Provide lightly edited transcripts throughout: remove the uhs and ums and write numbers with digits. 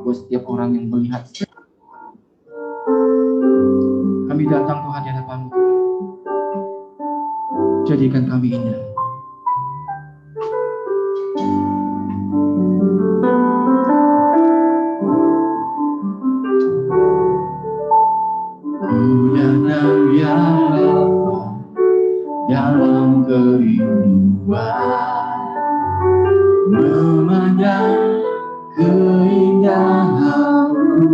buat setiap orang yang melihat. Kami datang Tuhan di hadapan-Mu. Jadikan kami indah. Ku datang ya Bapa dalam kerinduan, memandang keindahan-Mu.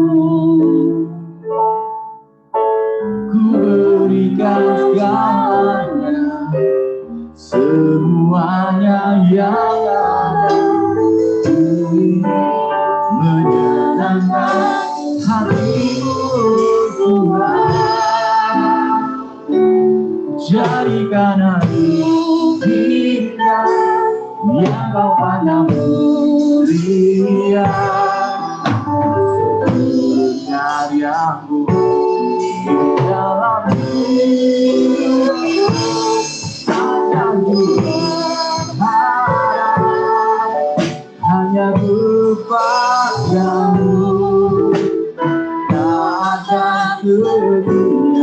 Ku berikan segalanya, semuanya yang ada. Ku ingin menyenangkan hati-Mu Tuhan. Jadikan aku indah yang Kau pandang mulia, karya-Mu di dalam-Mu. Hanya berharap, hanya kepadamu, tak ada setia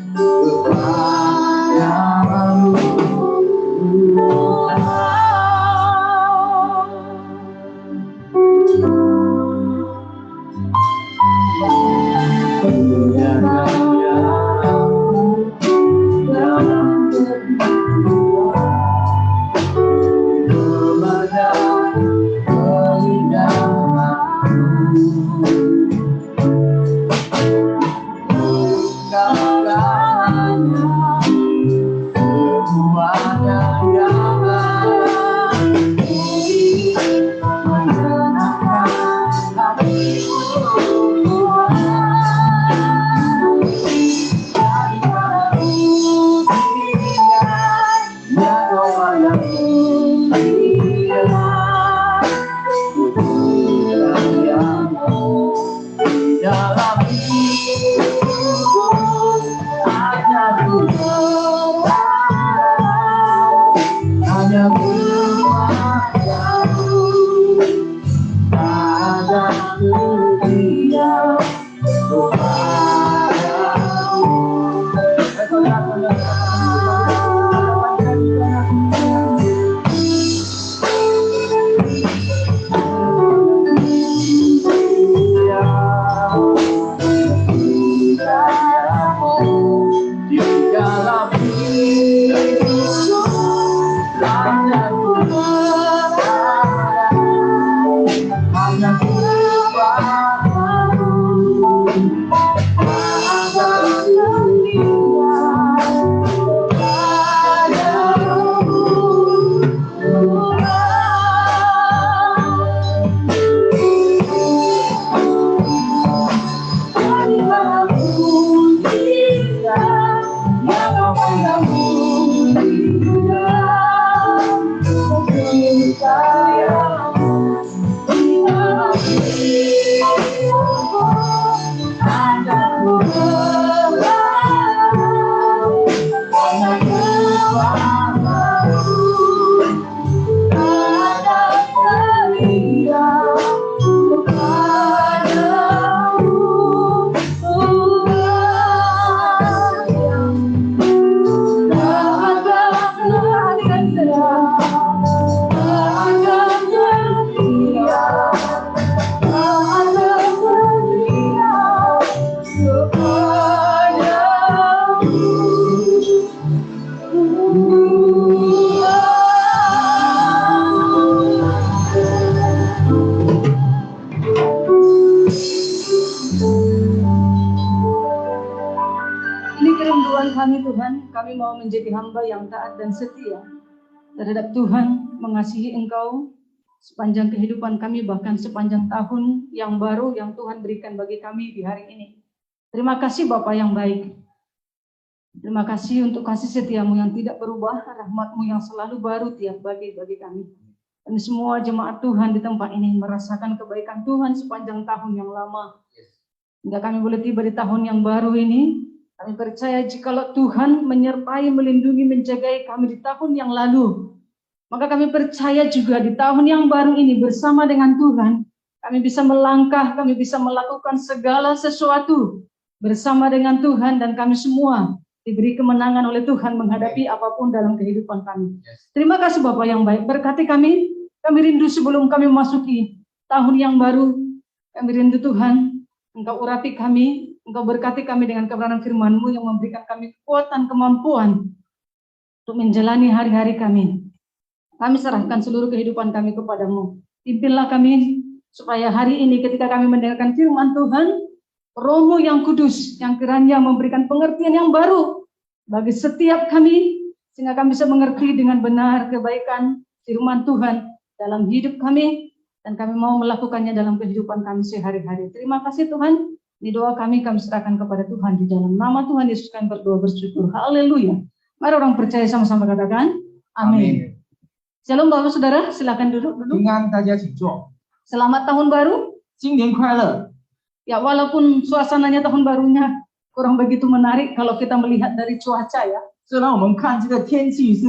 kepadamu. Kami mau menjadi hamba yang taat dan setia terhadap Tuhan, mengasihi Engkau sepanjang kehidupan kami, bahkan sepanjang tahun yang baru yang Tuhan berikan bagi kami di hari ini. Terima kasih Bapa yang baik. Terima kasih untuk kasih setiamu yang tidak berubah, rahmatmu yang selalu baru tiap bagi kami. Dan semua jemaat Tuhan di tempat ini merasakan kebaikan Tuhan sepanjang tahun yang lama. Hingga kami boleh tiba di tahun yang baru ini. Kami percaya jikalau Tuhan menyertai, melindungi, menjagai kami di tahun yang lalu, maka kami percaya juga di tahun yang baru ini bersama dengan Tuhan, Kami bisa melangkah, kami bisa melakukan segala sesuatu bersama dengan Tuhan, dan kami semua diberi kemenangan oleh Tuhan menghadapi apapun dalam kehidupan kami. Terima kasih Bapak yang baik, berkati kami. Kami rindu sebelum kami memasuki tahun yang baru. Kami rindu Tuhan, Engkau urapi kami, Engkau berkati kami dengan kebenaran firman-Mu yang memberikan kami kekuatan, kemampuan untuk menjalani hari-hari kami. Kami serahkan seluruh kehidupan kami kepadamu. Pimpinlah kami supaya hari ini ketika kami mendengarkan firman Tuhan, Roh-Mu yang kudus yang kiranya memberikan pengertian yang baru bagi setiap kami, sehingga kami bisa mengerti dengan benar kebaikan firman Tuhan dalam hidup kami, dan kami mau melakukannya dalam kehidupan kami sehari-hari. Terima kasih Tuhan. Ini doa kami serahkan kepada Tuhan di dalam nama Tuhan Yesus kami berdoa bersyukur. Haleluya. Mari orang percaya sama-sama katakan amin. Shalom Bapak Saudara, silakan duduk. 平安，大家请坐。 Selamat tahun baru. 新年快乐！ Ya, walaupun suasananya tahun barunya kurang begitu menarik kalau kita melihat dari cuaca ya. 虽然我们看这个天气是，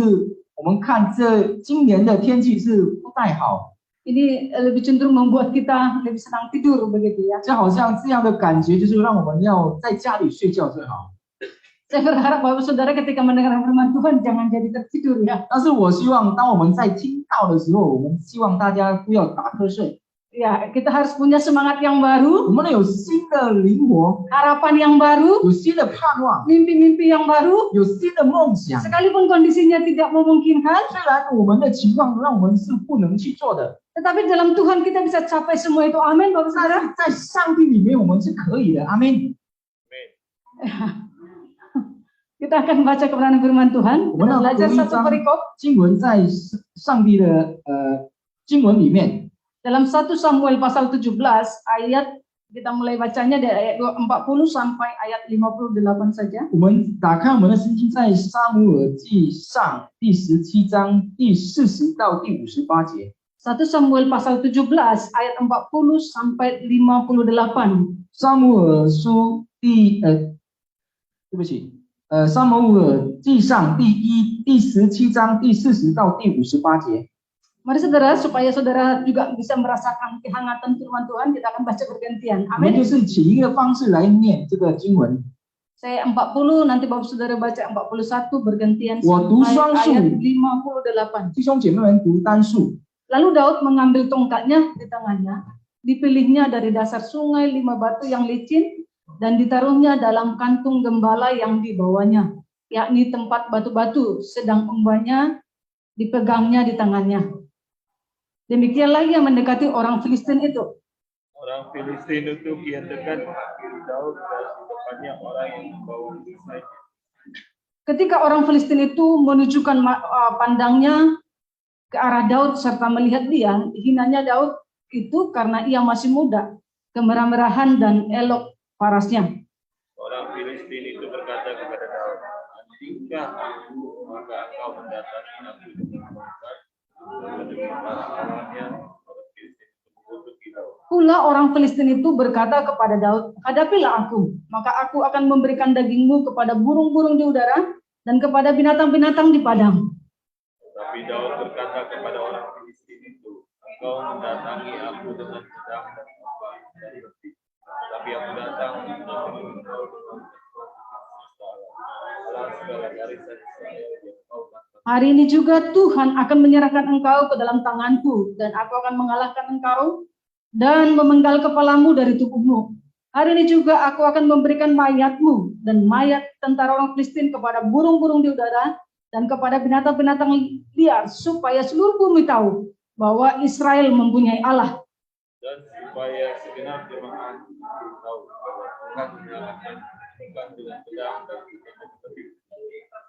我们看这今年的天气是不太好， Ini lebih cenderung membuat kita lebih senang tidur begitu ya. 就好像这样的感觉，就是让我们要在家里睡觉最好。 Saya berharap Bapak Saudara ketika mendengar firman Tuhan jangan jadi tertidur ya. 但是我希望，当我们在听到的时候，我们希望大家不要打瞌睡， Ya, kita harus punya semangat yang baru, 我们有新的灵活， harapan yang baru, 有新的盼望， mimpi-mimpi yang baru. 有新的梦想。 Sekalipun kondisinya tidak memungkinkan, 虽然我们的情况让我们是不能去做的， tetapi dalam Tuhan kita bisa capai semua itu. Amin Bapak 但 Saudara. 是在上帝里面我们是可以的。阿门。 Kita akan baca kebenaran firman Tuhan. Kita belajar satu perikop 经文在上帝的经文里面， dalam 1 Samuel pasal 17 ayat, kita mulai bacanya dari ayat 40 sampai ayat 58 saja. 我们打开我们的圣经，在撒母耳记上第17章第40到第58节。 1 Samuel pasal 17 ayat 40 sampai 58. 撒母耳书对不起，撒母耳记上第17章第40到第58节。 Mari saudara, supaya saudara juga bisa merasakan kehangatan firman Tuhan, kita akan baca bergantian. 我们 Amin. 就是起一个方式来念这个经文。 Saya 40, nanti Bapak Saudara baca 41 bergantian 我读 sampai 双数， ayat 58. 弟兄姐妹们读单数。 Lalu Daud mengambil tongkatnya di tangannya, dipilihnya dari dasar sungai 5 batu yang licin, dan ditaruhnya dalam kantung gembala yang dibawanya, yakni tempat batu-batu, sedang umbannya dipegangnya di tangannya. Demikianlah ia mendekati orang Filistin itu. Orang Filistin itu kian dekat mengakhiri Daud dan di depannya orang yang membawa perisainya. Ketika orang Filistin itu menunjukkan pandangnya ke arah Daud serta melihat dia, hinanya Daud itu karena ia masih muda, kemerah-merahan dan elok parasnya. Orang Filistin itu berkata kepada Daud, "Andainkah aku, maka engkau mendatangi aku dengan tongkat, dan demi para awalnya orang Filistin itu mengutuki Daud." Pula orang Filistin itu berkata kepada Daud, "Hadapilah aku, maka aku akan memberikan dagingmu kepada burung-burung di udara dan kepada binatang-binatang di padang." Tapi Daud berkata kepada orang Filistin itu, "Engkau mendatangi aku dengan pedang dan tombak dan besi, tapi aku datang untuk engkau dengan Allah segala garisan Israel yang kau lakukan." Hari ini juga Tuhan akan menyerahkan engkau ke dalam tanganku, dan aku akan mengalahkan engkau dan memenggal kepalamu dari tubuhmu. Hari ini juga aku akan memberikan mayatmu dan mayat tentara orang Filistin kepada burung-burung di udara dan kepada binatang-binatang liar, supaya seluruh bumi tahu bahwa Israel mempunyai Allah. Dan supaya segenap jemaat tahu bahwa Tuhan menyalahkan bukan dengan pedang dan dengan besi,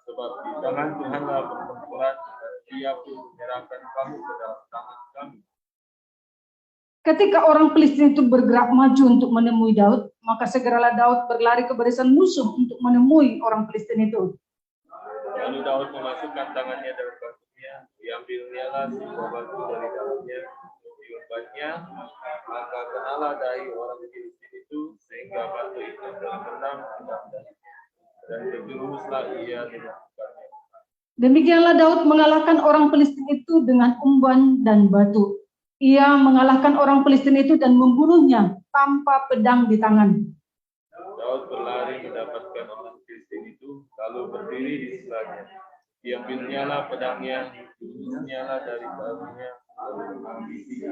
sebab di tangan Tuhanlah pertempuran dan Dia pun menyerahkan kamu ke dalam tangan kami. Ketika orang Filistin itu bergerak maju untuk menemui Daud, maka segeralah Daud berlari ke barisan musuh untuk menemui orang Filistin itu. Lalu Daud memasukkan tangannya dalam batunya, diambilnyalah sebuah batu dari dalamnya, diumpannya, maka kenalah dahi orang Filistin itu, sehingga batu itu terbenam ke dalam dahinya, dan terjerumuslah ia dengan umpannya. Demikianlah Daud mengalahkan orang Filistin itu dengan umban dan batu. ia mengalahkan orang Palestina itu dan membunuhnya tanpa pedang di tangan. Daud berlari mendapatkan orang Filistin itu, lalu berdiri di sebelahnya. Diambilnyalah pedangnya, dibunuhnyalah dari bahunya, lalu menghabisi,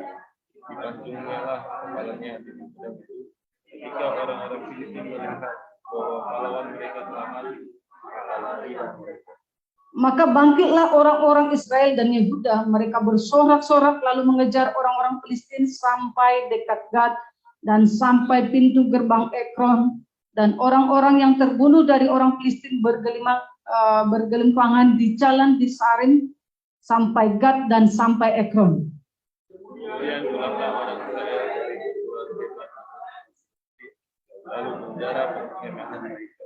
dipancungnyalah kepalanya dengan pedang itu. Ketika orang-orang Filistin melihat bahwa pahlawan mereka telah mati, maka larilah mereka. Maka bangkitlah orang-orang Israel dan Yehuda, mereka bersorak-sorak lalu mengejar orang-orang Filistin sampai dekat Gad dan sampai pintu gerbang Ekron, dan orang-orang yang terbunuh dari orang Filistin bergelimpangan di jalan di Sarim sampai Gad dan sampai Ekron. Kemudian pulanglah orang Israel dari keluar Tebas, lalu menjara perkemahan mereka.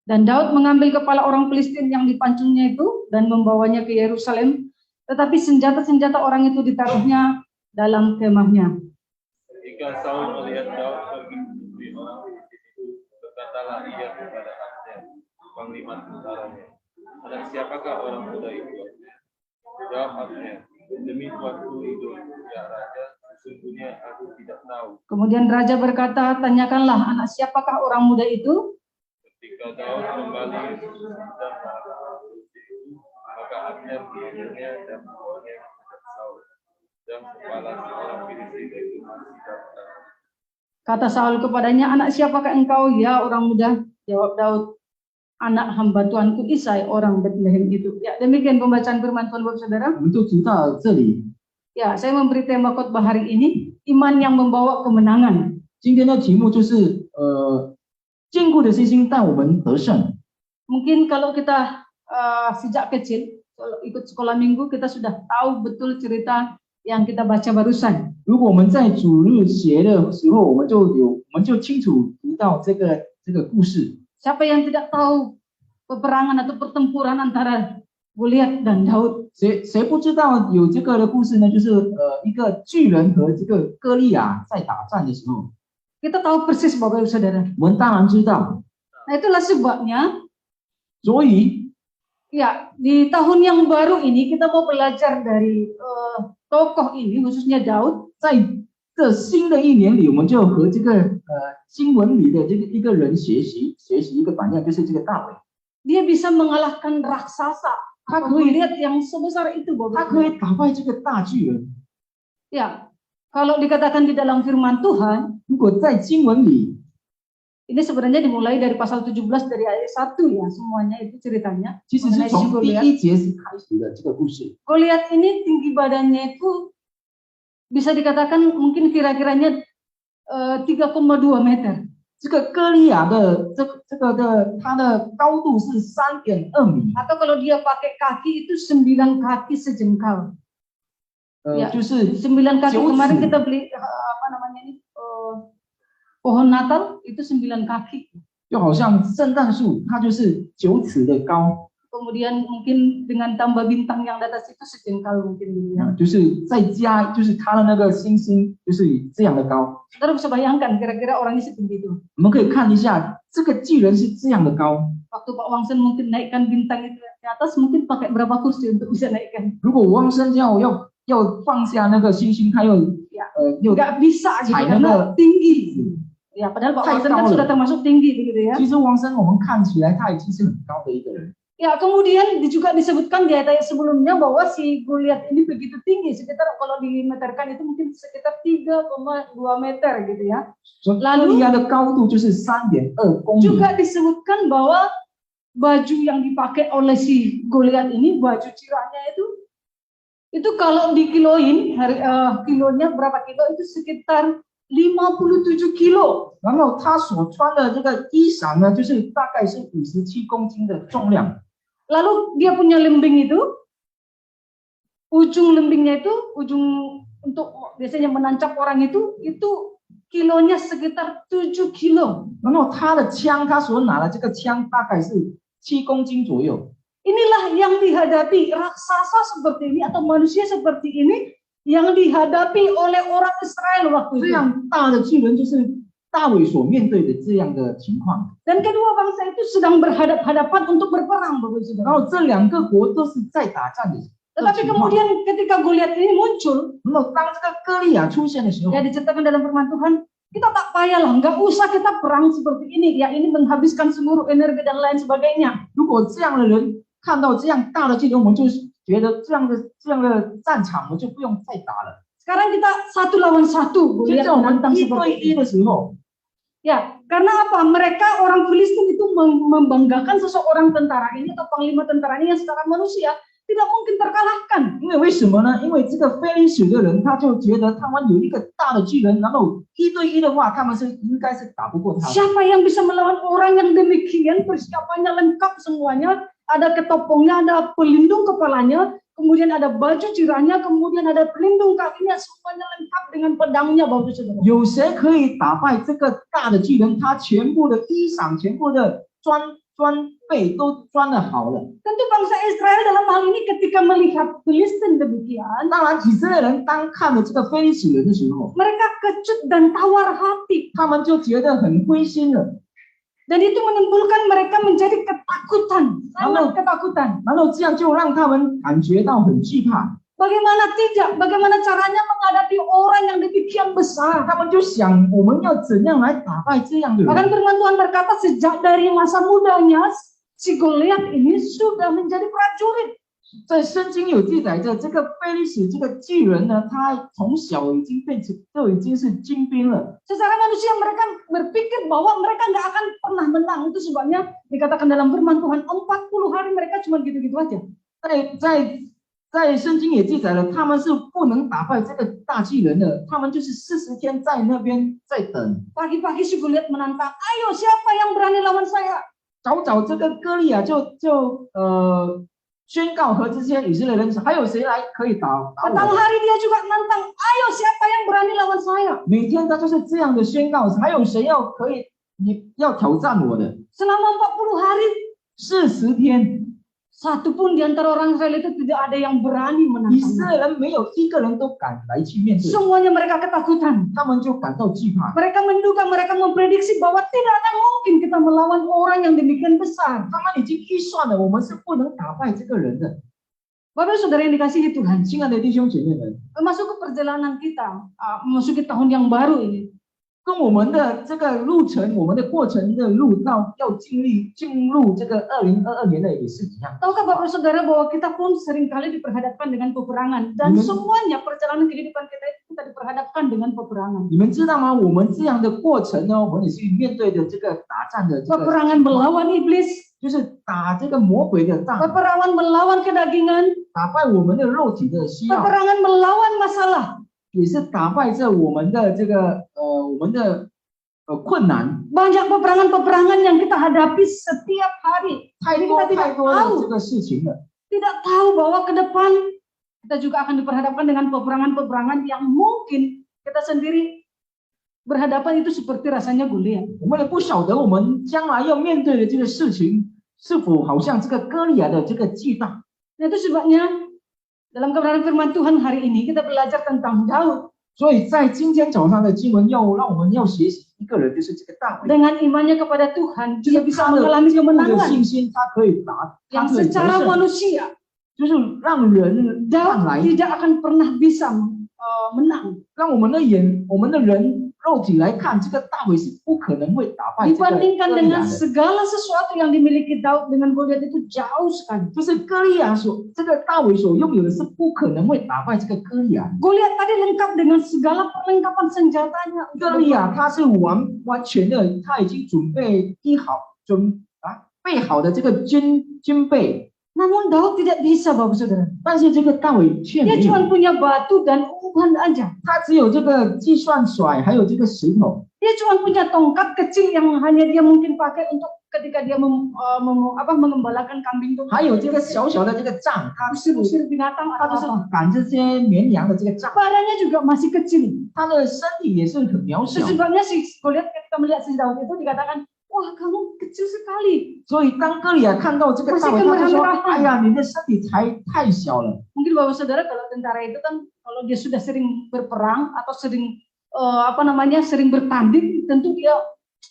Dan Daud mengambil kepala orang Filistin yang dipancungnya itu dan membawanya ke Yerusalem, tetapi senjata-senjata orang itu ditaruhnya dalam kemahnya. Ketika Saul melihat Daud pergi menemui orang Filistin itu, berkatalah ia kepada Abner, panglima tentaranya, "Anak siapakah orang muda itu, Abner?" Jawab Abner, "Demi Tuanku hidup, ya Raja, sesungguhnya aku tidak tahu." Kemudian Raja berkata, "Tanyakanlah anak siapakah orang muda itu?" Ketika Daud kembali dan orang Filistin itu, maka Abner mengambilnya dan membawanya kepada Saul. Dan kepala seorang Filistin itu masih dalam tangan. Kata Saul kepadanya, "Anak siapakah engkau, ya orang muda?" Jawab Daud, "Anak hamba Tuanku Isai, orang Bethlehem itu." Ya, demikian pembacaan firman Tuhan, Bapak Saudara. 我们就读到这里。 Ya, saya memberi tema khotbah hari ini, iman yang membawa kemenangan. 今天的题目就是坚固的信心带我们得胜。 Mungkin kalau kita sejak kecil, kalau ikut sekolah minggu, kita sudah tahu betul cerita yang kita baca barusan. 如果我们在主日学的时候，我们就清楚读到这个故事。 Siapa yang tidak tahu peperangan atau pertempuran antara Goliat dan Daud? 谁不知道有这个的故事呢？就是一个巨人和这个歌利亚在打战的时候， Kita tahu persis, Bapak Ibu Saudara. 我们当然知道。 Nah, itulah sebabnya, 所以 ya, di tahun yang baru ini kita mau belajar dari tokoh ini, khususnya Daud. 在这新的一年里，我们就和这个经文里的这个一个人学习一个榜样，就是这个大卫。 Dia bisa mengalahkan raksasa atau Goliat yang sebesar itu, 他 Bapak 可 Ibu. 以打败这个大巨人。 Ya, kalau dikatakan di dalam firman Tuhan, 如果在经文里， ini sebenarnya dimulai dari pasal 17 dari ayat 1 ya, semuanya itu ceritanya. 其实是 mengenai si 从第 Goliat. 一节是开始的这个故事。 Goliat ini tinggi badannya itu bisa dikatakan mungkin kira-kiranya 3,2 meter. 这个歌利亚的它的高度是3.2米， Atau kalau dia pakai kaki itu 9 kaki sejengkal. Ya, 就是 9 kaki. 9 Kemarin 尺 kita beli apa namanya ini pohon Natal itu 9 kaki. 就好像圣诞树，它就是9尺的高， Kemudian mungkin dengan tambah bintang yang di atas itu sejengkal mungkin. Ya. 就是再加就是它的那个星星就是这样的高。 Saudara bisa bayangkan kira-kira orangnya setinggi itu. 我们可以看一下，这个巨人是这样的高。 Waktu Pak Wangsen mungkin naikkan bintang itu ke atas, mungkin pakai berapa kursi untuk bisa naikkan? 如果王生要放下那个星星，他又 Ya, 又 nggak bisa gitu China karena ke- tinggi. Ya, padahal Pak太 Wangsen kan 高了。 sudah termasuk tinggi begitu ya. 其实王生我们看起来他已经是很高的一个人。 Ya, kemudian juga disebutkan di ayat sebelumnya bahwa si Goliat ini begitu tinggi, sekitar kalau dimeterkan itu mungkin sekitar 3,2 meter gitu ya. 所以歌利亚的高度就是3.2公里。 Juga disebutkan bahwa baju yang dipakai oleh si Goliat ini, baju cirahnya itu kalau dikiloin, kilonya berapa kilo, itu sekitar 57 kilo. 然后他所穿的这个衣裳呢，就是大概是57公斤的重量。 Lalu dia punya lembing itu, ujung lembingnya itu, ujung untuk biasanya menancap orang itu kilonya sekitar 7 kilo. 然后他的枪，他所拿的这个枪大概是7公斤左右。 Inilah yang dihadapi raksasa seperti ini atau manusia seperti ini yang dihadapi oleh orang Israel waktu 这 itu. 样大的巨人就是大卫所面对的这样的情况。 Dan kedua bangsa itu sedang berhadap-hadapan untuk berperang, Bapak 然 Saudara. 后这两个国都是在打仗的。Tetapi kemudian ketika Goliat ini muncul, 那么当这个歌利亚出现的时候， ya diceritakan dalam firman Tuhan, kita tak payahlah, nggak usah kita perang seperti ini. Ya ini menghabiskan seluruh energi dan lain sebagainya. 如果这样的人看到这样大的技能，我们就觉得这样的战场，我就不用再打了。 Sekarang kita 1 lawan 1, 现 Goliat 在我们 menantang 1 seperti 对 ini. 1的时候， Ya, karena apa? Mereka orang Filistin itu membanggakan seseorang tentara ini atau panglima tentara ini yang secara manusia tidak mungkin terkalahkan. 因为为什么呢？因为这个非利士的人，他就觉得他们有一个大的巨人，然后1对1的话，他们应该是打不过他。 Siapa yang bisa melawan orang yang demikian, persiapannya lengkap semuanya, ada ketopongnya, ada pelindung kepalanya, kemudian ada baju jirahnya, kemudian ada pelindung kakinya, semuanya lengkap dengan pedangnya, Bapak Saudara. 有谁可以打败这个大的巨人？他全部的衣裳、全部的装备都装得好了。 Tentu bangsa Israel dalam hal ini ketika melihat Filistin demikian, 当然，以色列人当看了这个非利士人的时候， mereka kecut dan tawar hati. 他们就觉得很灰心了。 Dan itu menimbulkan mereka menjadi ketakutan, sangat ketakutan. 然后这样就让他们感觉到很惧怕。 Bagaimana tidak? Bagaimana caranya menghadapi orang yang demikian besar? 他们就想，我们要怎样来打败这样的 Bahkan 人？ firman Tuhan berkata sejak dari masa mudanya si Goliat ini sudah menjadi prajurit. 在圣经有记载着，这个非利士这个巨人呢，他从小已经已经是精兵了。 Secara manusia mereka berpikir bahwa mereka nggak akan pernah menang. Itu sebabnya dikatakan dalam firman Tuhan 40 hari mereka cuma gitu-gitu aja. 在圣经也记载了，他们是不能打败这个大巨人的，他们就是40天在那边在等。 Pagi-pagi si Goliat menantang, ayo siapa yang berani lawan saya? 早这个歌利亚就宣告和这些以色列人说，还有谁来可以打 Petang 我？ hari dia juga menantang, ayo siapa yang berani lawan saya? 每天他就是这样的宣告，还有谁你要挑战我的？ Selama 40 hari, 40天， satu pun di antara orang Israel itu tidak ada yang berani 以色 menantang. 列人没有一个人都敢来去面对， Semuanya mereka ketakutan. 他们就感到惧怕。 Mereka menduga, mereka memprediksi bahwa tidak akan mungkin kita melawan orang yang demikian besar. 他们已经预算了，我们是不能打败这个人的。 Bapak Saudara yang dikasihi Tuhan, 亲爱的弟兄姐妹们， masuk ke perjalanan kita, memasuki tahun yang baru ini. 跟我们的这个路程，我们的过程的路要进入这个2022年的也是一样。 Tahukah Bapak Saudara bahwa kita pun seringkali diperhadapkan dengan peperangan dan semuanya perjalanan kehidupan kita itu kita diperhadapkan dengan peperangan. 你们知道吗？我们这样的过程呢，我们也是面对着这个打仗的这个， Peperangan melawan iblis, 就是打这个魔鬼的仗， peperangan melawan kedagingan, 打败我们的肉体的需要， peperangan melawan masalah. 也是打败这我们的这个困难。 Banyak peperangan-peperangan yang kita hadapi setiap hari. 太 Jadi 多 kita tidak 太多的 tahu, 这个事情了。 tidak tahu bahwa ke depan kita juga akan diperhadapkan dengan peperangan-peperangan yang mungkin kita sendiri berhadapan itu seperti rasanya Goliat. 我们也不晓得我们将来要面对的这个事情是否好像这个歌利亚的这个巨大。 Nah itu sebabnya dalam kebenaran firman Tuhan hari ini kita belajar tentang Daud. 所以在今天早上的经文让我们要学习一个人，就是这个大卫。 Dengan imannya kepada Tuhan, dia bisa Dia mengalami 的 kemenangan 信心，他可以他 yang 可以得 secara 胜， manusia 就是让人看 Daud 来， tidak akan pernah bisa menang. 让我们的人肉体来看，这个大卫是不可能会打败这个 Dibandingkan 歌利 dengan 亚的。 segala sesuatu yang dimiliki Daud dengan Goliat itu jauh sekali. 就是歌利亚这个大卫所拥有的是不可能会打败这个歌利亚。 Goliat tadi lengkap dengan segala perlengkapan senjatanya. 歌利亚他是完全的，他已经备好的这个军备， Namun Daud tidak bisa, Bapak Saudara. 但是这个大卫却 Dia 没 cuma 有， punya batu dan umpan aja. 他只有这个计算甩，还有这个石头。 Dia cuma punya tongkat kecil yang hanya dia mungkin pakai untuk ketika dia mengembalakan kambing itu. 还有这个小小的这个杖，他 Usir-usir binatang 他 atau 就是 apa. 赶这些绵羊的这个杖， Badannya juga masih kecil. 他的身体也是很渺小， Sebabnya si Goliat ketika melihat si Daud itu dikatakan, wah kamu kecil sekali. 所以当歌利亚看到这个大卫，他就说：“哎呀，你的身体太小了。” Mungkin Bapak Saudara kalau tentara itu kan kalau dia sudah sering berperang atau sering sering bertanding, tentu dia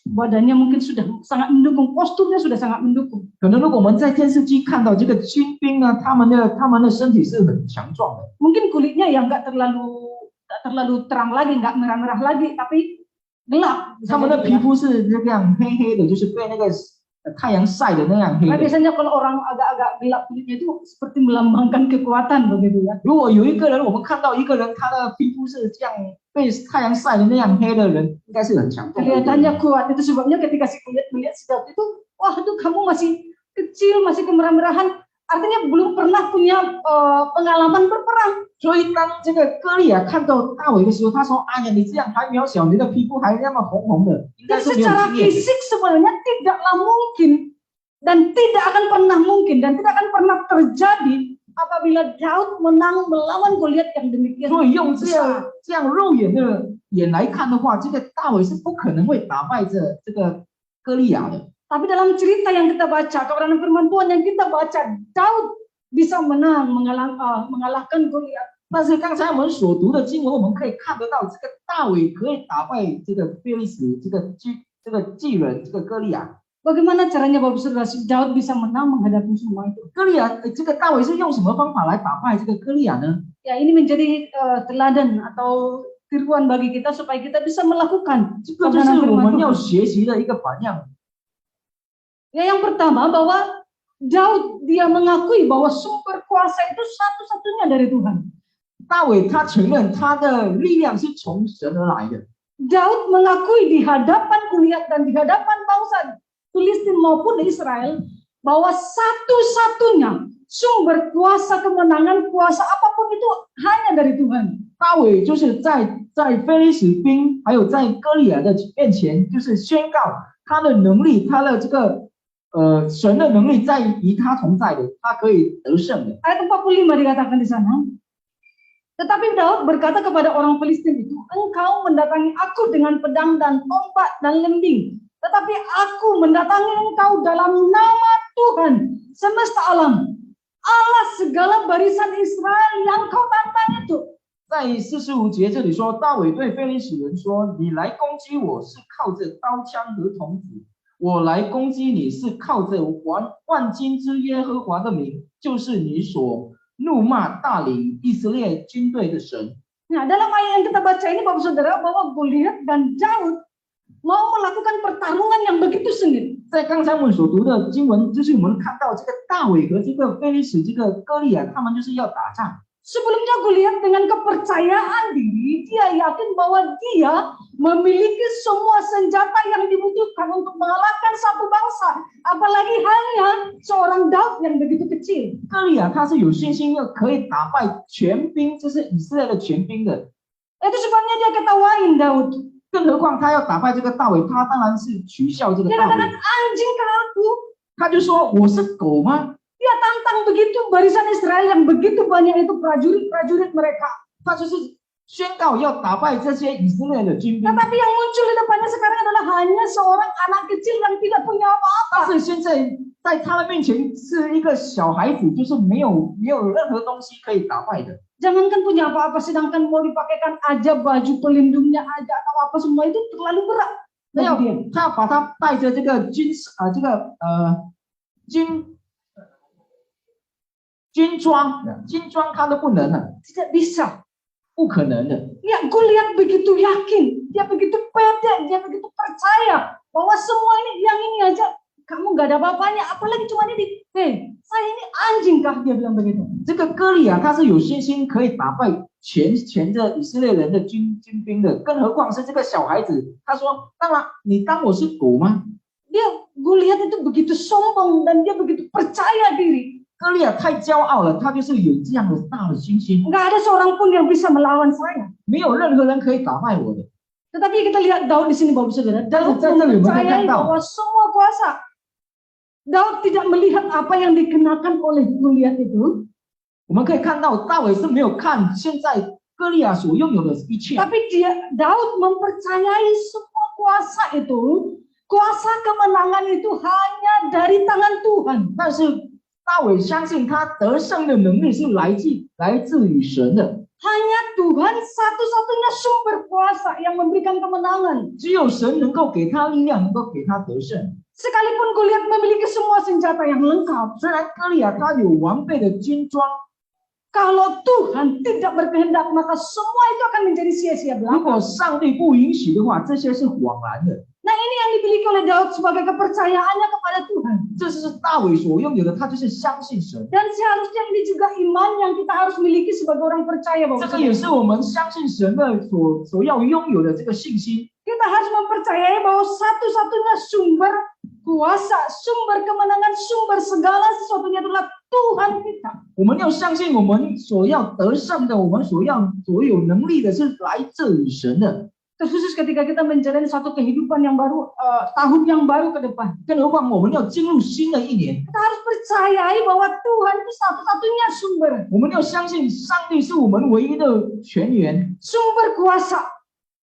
badannya mungkin sudah sangat mendukung, posturnya sudah sangat mendukung. 可能如果我们在电视机看到这个军兵呢，他们的身体是很强壮的， Mungkin kulitnya ya nggak terlalu terang lagi, nggak merah-merah lagi, tapi gelap. 他们的皮肤是这样黑黑的，就是被那个太阳晒的那样黑 Nah, 的。 biasanya kalau orang agak-agak gelap kulitnya itu seperti melambangkan kekuatan begitu ya. 如果有一个人，我们看到一个人，他的皮肤是这样被太阳晒的那样黑的人，应该是很强壮的。 Kelihatannya kuat, itu sebabnya ketika si kulit melihat si Daud itu, wah itu kamu masih kecil, masih kemerah-merahan, artinya belum pernah punya pengalaman berperang. 所以当这个歌利亚看到大卫的时候，他说：“哎呀，你这样还渺小，你的皮肤还那么红红的，应该 Dan 是没有 secara 经验的。” fisik sebenarnya tidaklah mungkin dan tidak akan pernah mungkin dan tidak akan pernah terjadi apabila Daud menang melawan Goliat yang demikian 所以用这 besar. 样肉眼的眼来看的话，这个大卫是不可能会打败这个歌利亚的。 Tapi dalam cerita yang kita baca, kebenaran firman Tuhan yang kita baca, Daud bisa menang mengalahkan Goliat. 但是刚才我们所读的经文，我们可以看得到，这个大卫可以打败这个非利士这个巨人这个歌利亚。 Bagaimana caranya Bapak Saudara Daud bisa menang menghadapi semua itu? 歌利亚这个大卫是用什么方法来打败这个歌利亚呢？ Ya ini menjadi teladan atau tiruan bagi kita supaya kita bisa melakukan 这个就是我们要学习的一个榜样。 Ya yang pertama bahwa Daud dia mengakui bahwa sumber kuasa itu satu-satunya dari Tuhan. 大卫他承认他的力量是从神而来的。 Daud mengakui di hadapan Goliat dan di hadapan bangsa Filistin maupun Israel bahwa satu-satunya sumber kuasa kemenangan, kuasa apapun itu hanya dari Tuhan. 大卫就是在非利士兵还有在歌利亚的面前，就是宣告他的能力，他的这个神的能力在与他同在的，他可以得胜的。 Ayat 45 dikatakan di sana. Tetapi Daud berkata kepada orang Filistin itu, engkau mendatangi aku dengan pedang dan tombak dan lembing. Tetapi aku mendatangi engkau dalam nama Tuhan semesta alam. Allah segala barisan Israel yang kau tantang itu. 在45节这里说，大卫对非利士人说：“你来攻击我是靠着刀枪和铜子，我来攻击你是靠着万军之耶和华的名，就是你所怒骂大领以色列军队的神。” Nah, dalam ayat yang kita baca ini Bapak Saudara bahwa Goliat dan Daud mau melakukan pertarungan yang begitu sengit. 在刚才我们所读的经文，就是我们看到这个大卫和这个非利士这个歌利亚，他们就是要打仗。 Sebelumnya Goliat dengan kepercayaan diri, dia yakin bahwa dia memiliki semua senjata yang dibutuhkan untuk mengalahkan satu bangsa. Apalagi hanya seorang Daud yang begitu kecil. 歌利亚他是有信心要可以打败全兵，这是以色列的全兵的。 Itu sebabnya dia ketawain Daud. 更何况他要打败这个大卫，他当然是取笑这个 Dia 大 katakan 卫。 anjing kah aku? 他就说：“我是狗吗 Dia tantang begitu barisan Israel yang begitu banyak itu prajurit-prajurit mereka.？” 他就是宣告要打败这些以色列的军兵。 Tetapi yang muncul di depannya sekarang adalah hanya seorang anak kecil yang tidak punya apa-apa. 但是现在在他的面前是一个小孩子，就是没有任何东西可以打败的。 Jangankan punya apa-apa, sedangkan mau dipakaikan aja baju pelindungnya aja atau apa semua itu terlalu berat. 他要 bagi dia. 他要把他带着这个军装他都不能了， Tidak bisa. 不可能的。 Ya, Goliat begitu yakin, dia begitu pede, dia begitu percaya bahwa semua ini aja kamu gak ada apa-apanya, apalagi cuma ini. Hei, saya ini anjing kah? Dia bilang begitu. 这个歌利亚他是有信心可以打败全的以色列人的军兵的，更何况是这个小孩子。他说：“当然，你当我是狗吗 Goliat itu begitu sombong dan dia begitu percaya diri. 歌利亚太骄傲了，他就是有这样的大的信心， Nggak ada seorang pun yang bisa melawan saya. 没有任何人可以打败我的。 Tetapi kita lihat Daud di sini Bapak Saudara. Daud Saya lihat mempercayai Daud. bahwa semua kuasa. Daud tidak melihat apa yang dikenakan oleh Goliat itu. 我们可以看到大卫是没有看现在歌利亚所拥有的一切， Tapi Daud mempercayai semua kuasa itu. Kuasa kemenangan itu hanya dari tangan Tuhan. 但是大卫相信他得胜的能力是来自于神的。Hanya Tuhan satu-satunya sumber kuasa yang memberikan kemenangan. 只有神能够给他力量，能够给他得胜。 Sekalipun Goliat memiliki semua senjata yang lengkap, 虽然歌利亚他有完备的军装， kalau Tuhan tidak berkehendak, maka semua itu akan menjadi sia-sia 如 belaka. 果上帝不允许的话，这些是枉然的。 Nah, ini yang dimiliki oleh Daud sebagai kepercayaannya kepada Tuhan. 这是大卫所拥有的，他就是相信神。 Dan seharusnya ini juga iman yang kita harus miliki sebagai orang percaya, 这 Bapak 个也 Saudara. 是我们相信神的所要拥有的这个信心。 Kita harus mempercayai bahwa satu-satunya sumber kuasa, sumber kemenangan, sumber segala sesuatunya adalah Tuhan kita. 我们要相信，我们所要得胜的，我们所有能力的，是来自于神的。 Terkhusus ketika kita menjalani satu kehidupan yang baru, tahun yang baru ke depan. 更何况我们要进入新的一年， Kita harus percayai bahwa Tuhan itu satu-satunya sumber. 我们要相信上帝是我们唯一的泉源， Sumber kuasa.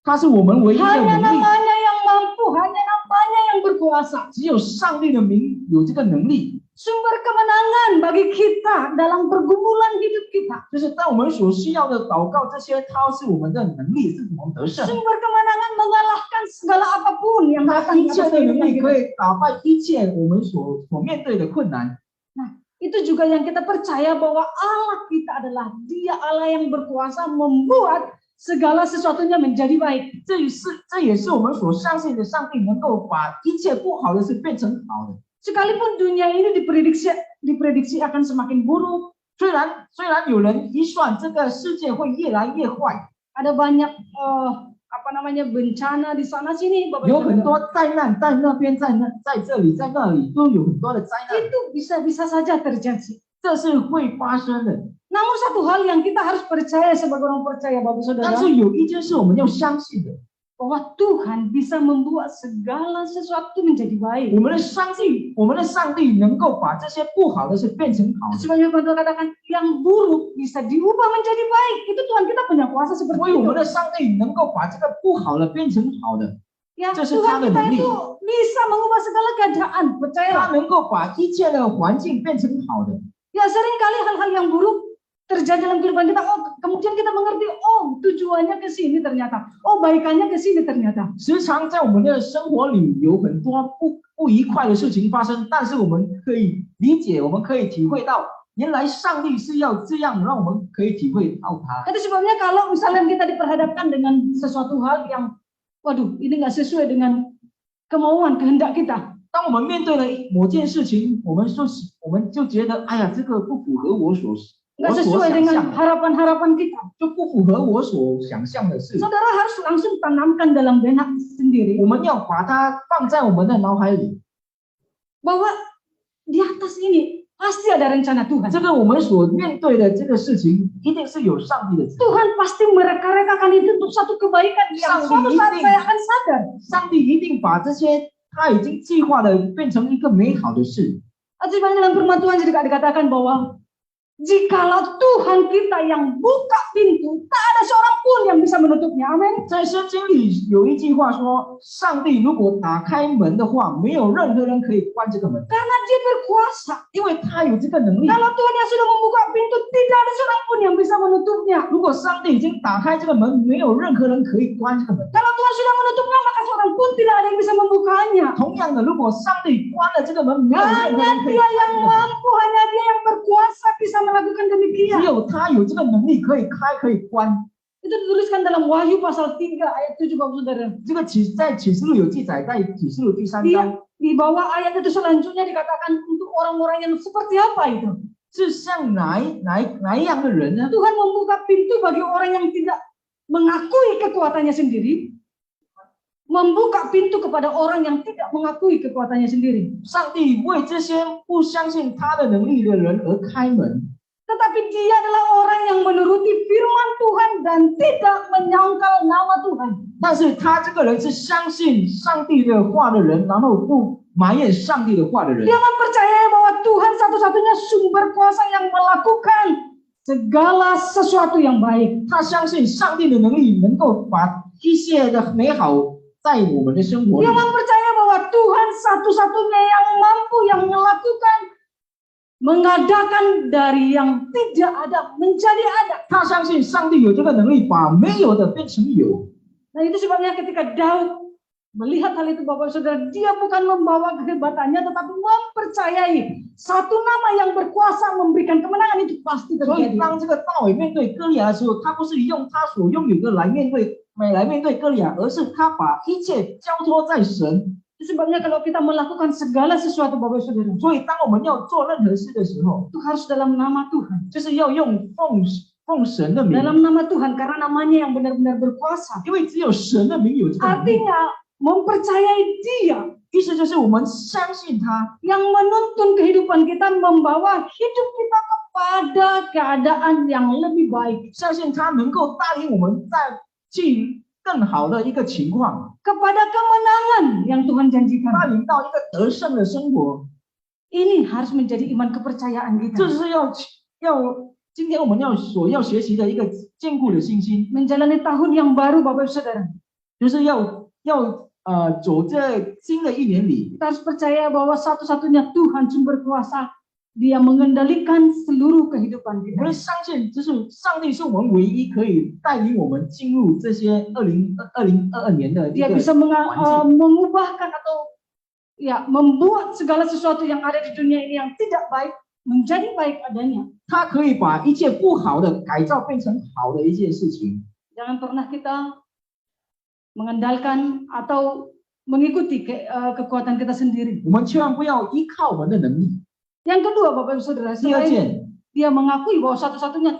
他是我们唯一的 Hanya 能力。 namanya yang mampu, hanya namanya yang berkuasa. 只有上帝的名有这个能力， Sumber kemenangan bagi kita dalam pergumulan hidup kita. 就是当我们所需要的祷告，这些它是我们的能力，是我们得胜。 Sumber kemenangan mengalahkan segala apapun yang 他 datang 一 di 切 atas 的能 kehidupan 力 kita. 可以打败一切我们所面对的困难。 Nah, itu juga yang kita percaya bahwa Allah kita adalah Dia Allah yang berkuasa membuat segala sesuatunya menjadi baik. 这也是我们所相信的，上帝能够把一切不好的事变成好的。 Sekalipun dunia ini diprediksi akan semakin buruk, 虽然有人一算这个世界会越来越坏， ada banyak bencana di sana sini, Bapak 有 Ibu 很 Saudara. 多灾难在那边，在这里，在那里都有很多的灾难， Itu bisa saja terjadi. 这是会发生的。 Namun satu hal yang kita harus percaya sebagai orang percaya, Bapak 但 Saudara, 是有一件事我们要相信的， bahwa Tuhan bisa membuat segala sesuatu menjadi baik. 我们的上帝能够把这些不好的事变成好的。 Sebenarnya Tuhan katakan yang buruk bisa diubah menjadi baik. Itu Tuhan kita punya kuasa 所 seperti 以我们 itu. 的上帝能够把这个不好的变成好的， Ya, 这是 Tuhan 他的 kita 能力。 itu bisa mengubah segala keadaan. 他 Percayalah. 能够把一切的环境变成好的。 Ya, seringkali hal-hal yang buruk terjadi dalam kehidupan kita. Oh, kemudian kita mengerti, oh tujuannya ke sini ternyata. Oh, baikannya ke sini ternyata. 时常在我们的生活里有很多不愉快的事情发生，但是我们可以理解，我们可以体会到，原来上帝是要这样，让我们可以体会到他。 Itu sebabnya kalau misalnya kita diperhadapkan dengan sesuatu hal yang, waduh, ini nggak sesuai dengan kemauan, kehendak kita. 当我们面对了某件事情，我们就觉得，哎呀，这个不符合我所 Nggak 想 sesuai dengan 象的， harapan-harapan kita. 就不符合我所想象的事。 Saudara harus langsung tanamkan dalam benak sendiri 我们要把它放在我们的脑海里， bahwa di atas ini pasti ada rencana Tuhan. 这个我们所面对的这个事情，一定是有上帝的旨意。 Tuhan pasti mereka-rekakan itu untuk satu kebaikan yang suatu saat saya akan sadar. 上帝一定把这些他已经计划的变成一个美好的事。 Artinya dalam firman Tuhan juga dikatakan bahwa jikalau Tuhan kita yang buka pintu, tak ada seorang pun yang bisa menutupnya. Amin. 在圣经里有一句话说，上帝如果打开门的话，没有任何人可以关这个门， Karena dia berkuasa. 因为他有这个能力。 Kalau Tuhan yang sudah membuka pintu, tidak ada seorang pun yang bisa menutupnya. 如果上帝已经打开这个门，没有任何人可以关这个门。 Kalau Tuhan sudah menutupnya, maka seorang pun tidak ada yang bisa membukanya. 同样的，如果上帝关了这个门，没有任何 Hanya 人可以 dia 关 yang 这个门。 mampu, hanya dia yang berkuasa bisa melakukan 只 demikian. 有他有这个能力，可以开，可以关。 Itu dituliskan dalam Wahyu pasal 3 ayat 7, Bapak Saudara. 这个在启示录有记载，在启示录第3章， Di bawah ayat itu selanjutnya dikatakan untuk orang-orang yang seperti apa itu? 是像哪一样的人呢？ Tuhan membuka pintu bagi orang yang tidak mengakui kekuatannya sendiri. Membuka pintu kepada orang yang tidak mengakui kekuatannya sendiri. 上帝为这些不相信他的能力的人而开门。 Tetapi dia adalah orang yang menuruti firman Tuhan dan tidak menyangkal nama Tuhan. 但是他这个人是相信上帝的话的人，然后不埋怨上帝的话的人。 Dia mempercayai bahwa Tuhan satu-satunya sumber kuasa yang melakukan segala sesuatu yang baik. 他相信上帝的能力能够把一切的美好在我们的生活里 Dia。mempercayai bahwa Tuhan satu-satunya yang mampu yang melakukan mengadakan dari yang tidak ada menjadi ada. 他相信上帝有这个能力把没有的变成有。 Nah itu sebabnya ketika Daud melihat hal itu Bapak Saudara, dia bukan membawa kehebatannya tetapi mempercayai satu nama yang berkuasa memberikan kemenangan itu pasti 所以 terjadi. 当这个大卫面对歌利亚的时候，他不是用他所拥有的来面对歌利亚，而是他把一切交托在神。 Itu sebabnya kalau kita melakukan segala sesuatu Bapak Saudara, 所以当我们要做任何事的时候， itu harus dalam nama Tuhan. 就是要用奉神的名， Dalam nama Tuhan karena namanya yang benar-benar berkuasa. 因为只有神的名有这个能力。 Artinya mempercayai Dia 意思就是我们相信他， yang menuntun kehidupan kita, membawa hidup kita kepada keadaan yang lebih baik, 相信他能够带领我们去更好的一个情况， kepada kemenangan yang Tuhan 带 janjikan. 领到一个得胜的生活。 Ini harus menjadi iman kepercayaan 这 kita. 是今天我们要学习的一个坚固的信心， Menjalani tahun yang baru Bapak Saudara. 就是走这新的一年里， Kita harus percaya bahwa satu-satunya Tuhan sumber kuasa, Dia mengendalikan seluruh kehidupan 我 kita. 们相信，就是上帝是我们唯一可以带领我们进入这些2022年的一 Dia 个 bisa 环境。 mengubahkan atau ya membuat segala sesuatu yang ada di dunia ini yang tidak baik menjadi baik adanya. 他可以把一切不好的改造变成好的一件事情。 Jangan pernah kita mengandalkan atau mengikuti kekuatan kita sendiri. 我们千万不要依靠我们的能力。 Yang kedua Bapak Ibu Saudara, 第二 selain 件， dia mengakui bahwa satu-satunya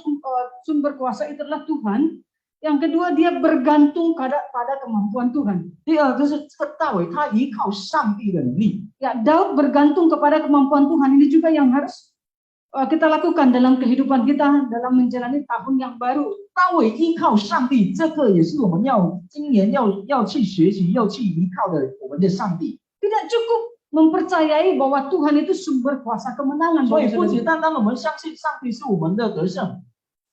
sumber kuasa itu adalah Tuhan, yang kedua dia bergantung pada kemampuan Tuhan. 第二就是这个大卫他依靠上帝的能力。 Ya, Daud bergantung kepada kemampuan Tuhan. Ini juga yang harus kita lakukan dalam kehidupan kita dalam menjalani tahun yang baru. 大卫依靠上帝，这个也是我们今年要去学习、要去依靠的我们的上帝。 Tidak cukup mempercayai bahwa Tuhan itu sumber kuasa kemenangan. 所以 Bapak 不 Saudara. 仅单单我们相信上帝是我们的得胜，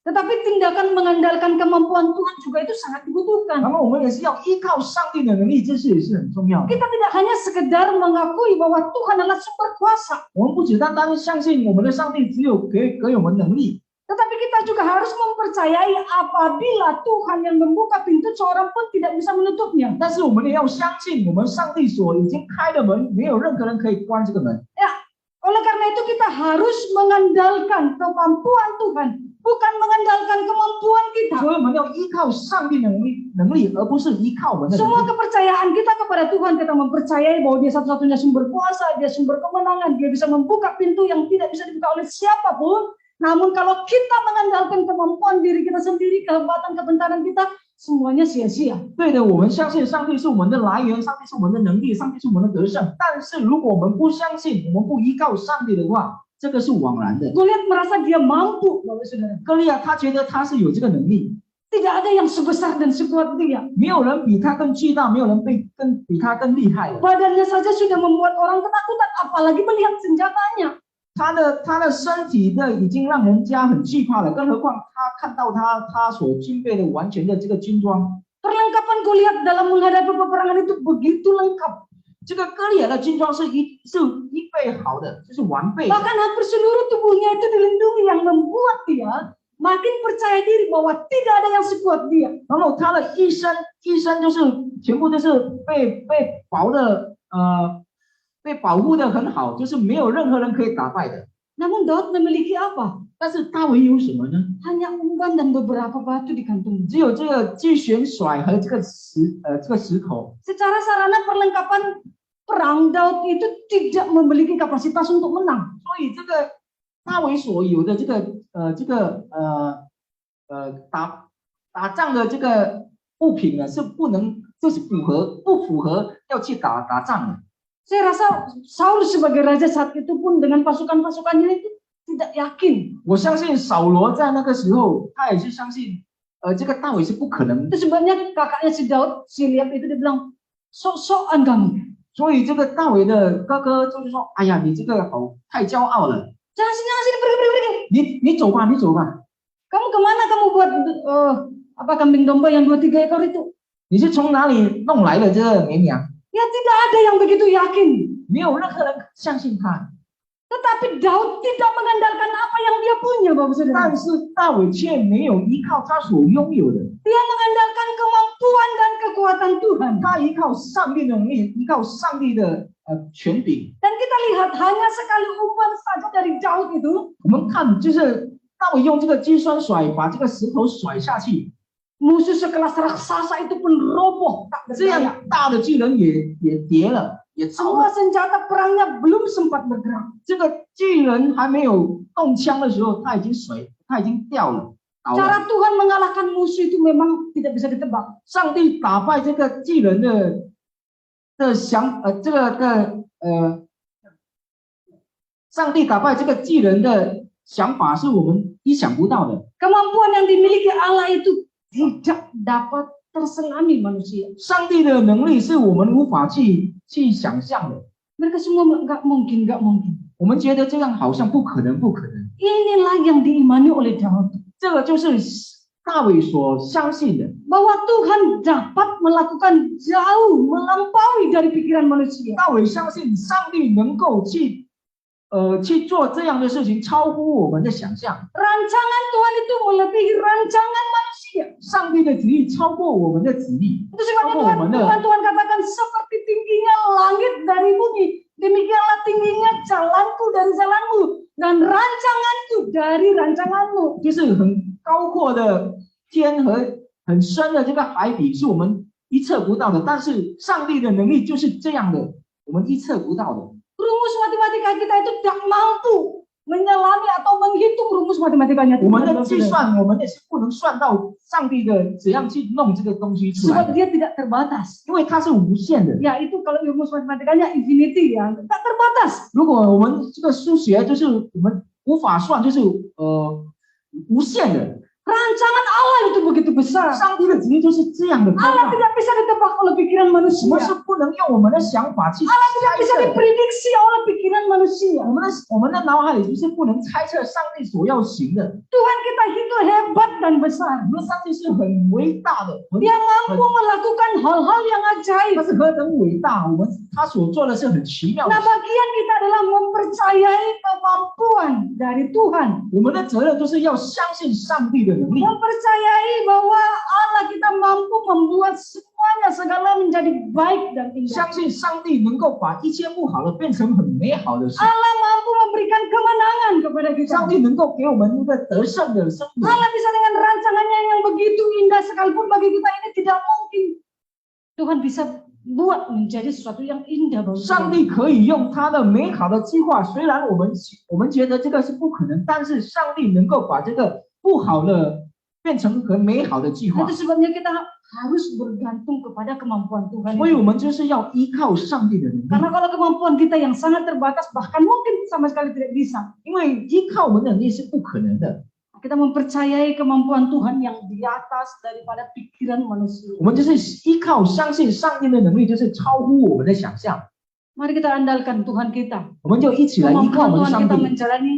Tetapi tindakan mengandalkan kemampuan Tuhan juga itu sangat 然 dibutuhkan. 后我们也是要依靠上帝的能力，这是也是很重要的。 Kita tidak hanya sekedar mengakui bahwa Tuhan adalah sumber kuasa, 我们不只单单相信我们的上帝只有给我们能力， tetapi kita juga harus mempercayai apabila Tuhan yang membuka pintu, seorang pun tidak bisa menutupnya. 但是我们也要相信我们上帝所已经开的门，没有任何人可以关这个门。 Oleh karena itu kita harus mengandalkan kemampuan Tuhan, bukan mengandalkan kemampuan kita. 所以我们要依靠上帝的能力，而不是依靠我们的能 Semua 力。 kepercayaan kita kepada Tuhan, kita mempercayai bahwa Dia satu-satunya sumber kuasa, Dia sumber kemenangan, Dia bisa membuka pintu yang tidak bisa dibuka oleh siapapun. Namun kalau kita mengandalkan kemampuan diri kita sendiri, kehebatan, kepintaran kita, semuanya sia-sia. 对的，我们相信上帝是我们的来源，上帝是我们的能力，上帝是我们的得胜。但是如果我们不相信，我们不依靠上帝的话，这个是枉然的。 Goliat merasa dia mampu, Bapak Saudara. 歌利亚他觉得他是有这个能力， Tidak ada yang sebesar dan sekuat dia. 没有人比他更巨大，没有人比他更厉害的。 Badannya saja sudah membuat orang ketakutan, apalagi melihat senjatanya. 他的身体已经让人家很惧怕了，更何况他看到他所军备的完全的这个军装， Perlengkapan Goliat dalam menghadapi peperangan itu begitu lengkap. 这个歌利亚的军装是一备好的，就是完备的。 Bahkan hampir seluruh tubuhnya itu dilindungi yang membuat dia makin percaya diri bahwa tidak ada yang sekuat dia. 然后他的一身就是全部都是被保护的很好，就是没有任何人可以打败的。 Namun Daud memiliki apa? 但是大卫有什么呢？ Hanya umpan dan beberapa batu di kantongnya. 只有这个巨悬甩和这个石头。 Secara sarana perlengkapan perang, Daud itu tidak memiliki kapasitas untuk menang. 所以这个大卫所有的打仗的这个物品呢，是不符合要去打仗的。 Saya rasa Saul sebagai raja saat itu pun dengan pasukan-pasukannya itu tidak yakin. 我相信扫罗在那个时候，他也是相信，这个大卫是不可能。 Itu sebabnya kakaknya si Daud, si Eliab itu dia bilang, sok-sokan kamu. 所以这个大卫的哥哥就是说，哎呀，你这个太骄傲了， Jangan sini, pergi. 你走吧，你走吧。 Kamu kemana kamu buat kambing domba yang 2-3 ekor itu? 你是从哪里弄来的这个绵羊？ Ya tidak ada yang begitu yakin. 没有任何人相信他。Tetapi Daud tidak mengandalkan apa yang dia punya, Bapak Saudara. 但是大卫却没有依靠他所拥有的， Dia mengandalkan kemampuan dan kekuatan Tuhan. 他依靠上帝的能力，依靠上帝的权柄。 Dan kita lihat hanya sekali umpan saja dari Daud itu, 我们看，就是大卫用这个击栓甩把这个石头甩下去， musuh sekelas raksasa itu pun roboh tak 这 berdaya. 样大的巨人也跌了，也倒 Semua 了。 senjata perangnya belum sempat bergerak. 这个巨人还没有动枪的时候，他已经掉了，倒了。 Cara Tuhan mengalahkan musuh itu memang tidak bisa ditebak. 上帝打败这个巨人上帝打败这个巨人的想法是我们意想不到的。 Kemampuan yang dimiliki Allah itu tidak dapat terselami manusia. 上帝的能力是我们无法去想象的。 Mereka semua nggak mungkin. 我们觉得这样好像不可能。 Inilah yang diimani oleh Daud. 这个就是大卫所相信的， Bahwa Tuhan dapat melakukan jauh melampaui dari pikiran manusia. 大卫相信上帝能够去做这样的事情，超乎我们的想象。 Rancangan Tuhan itu melebihi rancangan manusia. 上帝的旨意超过我们的旨意， Itu sebabnya 超过我们的。 Tuhan katakan seperti tingginya langit dari bumi, demikianlah tingginya jalanku dari jalanmu dan rancanganku dari rancanganmu. 就是很高阔的天和很深的这个海底，是我们一测不到的。但是上帝的能力就是这样的，我们一测不到的。 Rumus matematika kita itu tidak mampu menyelami atau menghitung rumus matematikanya. 我们的计算，我们也是不能算到上帝的怎样去弄这个东西出来 Sebab 的， dia tidak terbatas. 因为它是无限的。 Ya itu kalau rumus matematikanya infinity ya, tak terbatas. 如果我们这个数学就是我们无法算，就是无限的。 Rancangan Allah itu begitu besar. 上帝的旨意就是这样的高 Allah 大， tidak bisa ditebak oleh pikiran 我 manusia. 们是不能用我们的想法去 Allah tidak 猜 bisa 测。 diprediksi oleh pikiran manusia. 我们的脑海里就是不能猜测上帝所要行的。 Tuhan kita itu hebat dan besar. 我们的上帝是很伟大的， Dia mampu melakukan hal-hal yang 他 ajaib. 是何等伟大！他所做的是很奇妙的 Nah 事。 bagian kita adalah mempercayai kemampuan dari Tuhan. 我们的责任就是要相信上帝的能力， Mempercayai bahwa Allah kita mampu membuat semuanya segala menjadi baik dan indah. 相信上帝能够把一切不好的变成很美好的事。 Allah mampu memberikan kemenangan kepada kita. 上帝能够给我们一个得胜的生活。 Allah bisa dengan rancangannya yang begitu indah sekalipun bagi kita ini tidak mungkin. Tuhan bisa buat menjadi sesuatu yang indah bagi 上 kita. 帝可以用他的美好的计划，虽然我们觉得这个是不可能，但是上帝能够把这个不好的变成很美好的计划 Itu。sebabnya kita harus bergantung kepada kemampuan Tuhan. 所以我们就是要依靠上帝的能力， Karena kalau kemampuan kita yang sangat terbatas bahkan mungkin sama sekali tidak bisa. 因为依靠我们的能力是不可能的。 Kita mempercayai kemampuan Tuhan yang di atas daripada pikiran manusia. 我们就是依靠相信上帝的能力，就是超乎我们的想象。 Mari kita andalkan Tuhan kita. 我们就一起来依靠 Kemampuan 我们的 Tuhan 上 kita 帝， menjalani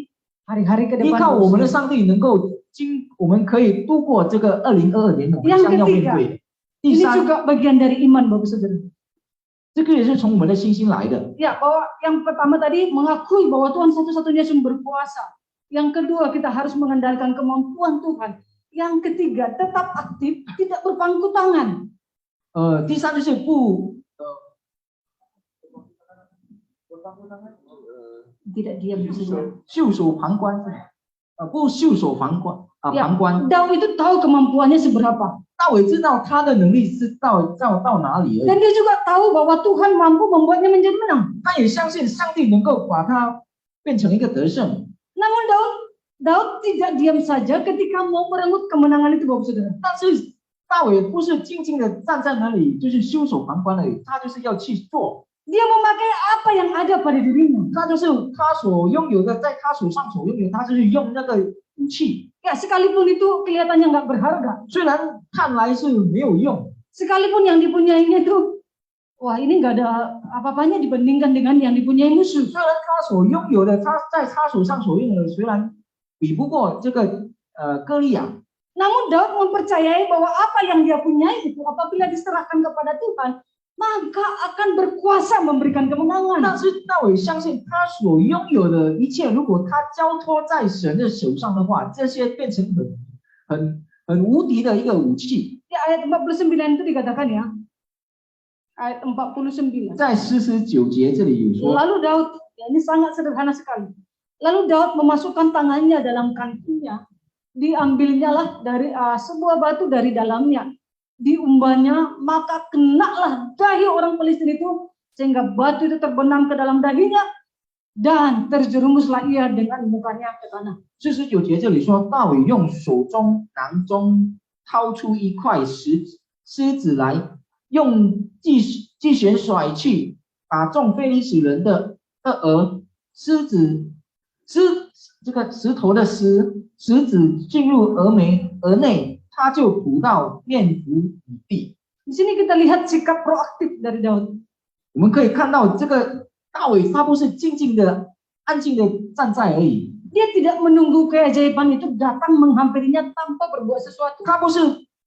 hari-hari ke 依 depan. 靠我们的上帝能够我们可以度过这个2022年，我们将要面对的。第 Ini 三， juga bagian dari iman Bapak Saudara. 这个也是从我们的信心来的。 Ya, bahwa yang pertama tadi mengakui bahwa Tuhan satu-satunya sumber kuasa. Yang kedua kita harus mengandalkan kemampuan Tuhan. Yang ketiga tetap aktif, tidak berpangku tangan. 第三就是不 Tidak diam di situ. 袖手旁观，不袖手旁观 Ya, 旁观。 Daud itu tahu kemampuannya seberapa. 大卫知道他的能力是到哪里而已， Dan dia juga tahu bahwa Tuhan mampu membuatnya menjadi menang. 他也相信上帝能够把他变成一个得胜。 Namun Daud tidak diam saja ketika mau merenggut kemenangan itu Bapak Saudara. 但是大卫不是静静的站在那里，就是袖手旁观而已，他就是要去做， Dia memakai apa yang ada pada dirinya. 他就是他所拥有的，在他手上所拥有，他就是用那个武器， Ya, sekalipun itu kelihatannya nggak berharga. 虽然看来是没有用， Sekalipun yang dipunyainya itu, wah ini nggak ada apa-apanya dibandingkan dengan yang dipunyai musuh. 虽然他所拥有的，他在他手上所拥有的，虽然比不过这个歌利亚， Namun Daud mempercayai bahwa apa yang dia punyai itu apabila diserahkan kepada Tuhan, maka akan berkuasa memberikan 但 kemenangan. 是大卫相信他所拥有的一切，如果他交托在神的手上的话，这些变成很无敌的一个武器。 Di ayat 49 itu dikatakan ya, ayat 49. 在49节这里有说， Lalu Daud, ya ini sangat sederhana sekali. Lalu Daud memasukkan tangannya dalam kantungnya, diambilnya lah dari sebuah batu dari dalamnya, diumbahnya, maka kenalah dahi orang Filistin itu sehingga batu itu terbenam ke dalam dahinya dan terjerumuslah ia dengan mukanya ke tanah. 49节这里说，大卫用手中囊中掏出一块石子来，用祭弦甩去，打中非利士人的额，这个石头的石子进入额内，他就扑到面伏于地。 Di sini kita lihat sikap proaktif dari Daud. 我们可以看到这个大卫，他不是静静的、安静的站在而已， Dia tidak menunggu keajaiban itu datang menghampirinya tanpa berbuat sesuatu. 他不是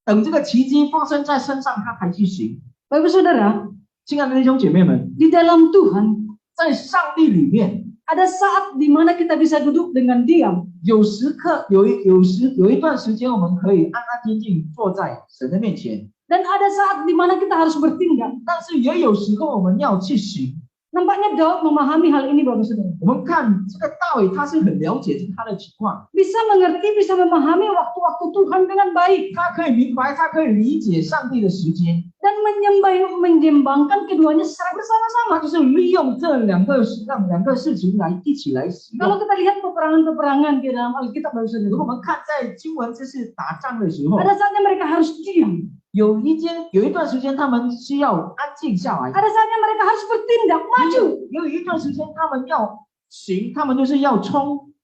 等这个奇迹发生在身上他才去行。 Bapak Saudara, 亲爱的弟兄姐妹们， di dalam Tuhan 在上帝里面， ada saat di mana kita bisa duduk dengan diam. 有一段时间，我们可以安安静静坐在神的面前， Dan ada saat di mana kita harus bertindak. 但是也有时候我们要去行。 Nampaknya Daud memahami hal ini, Bapak Saudara. 我们看这个大卫，他是很了解他的情况， Bisa mengerti, bisa memahami waktu-waktu Tuhan dengan baik. 他可以明白，他可以理解上帝的时间， Dan menyeimbangkan keduanya secara bersama-sama. 他就是利用这两个事情来一起来使 Kalau 用。 kita lihat peperangan-peperangan di dalam Alkitab, Bapak 如果 Saudara, 我们看在经文这是打仗的时候， ada saatnya mereka harus diam. 有一段时间他们需要安静下来， Ada saatnya mereka harus bertindak, maju. 有一段时间他们要行，他们就是要冲，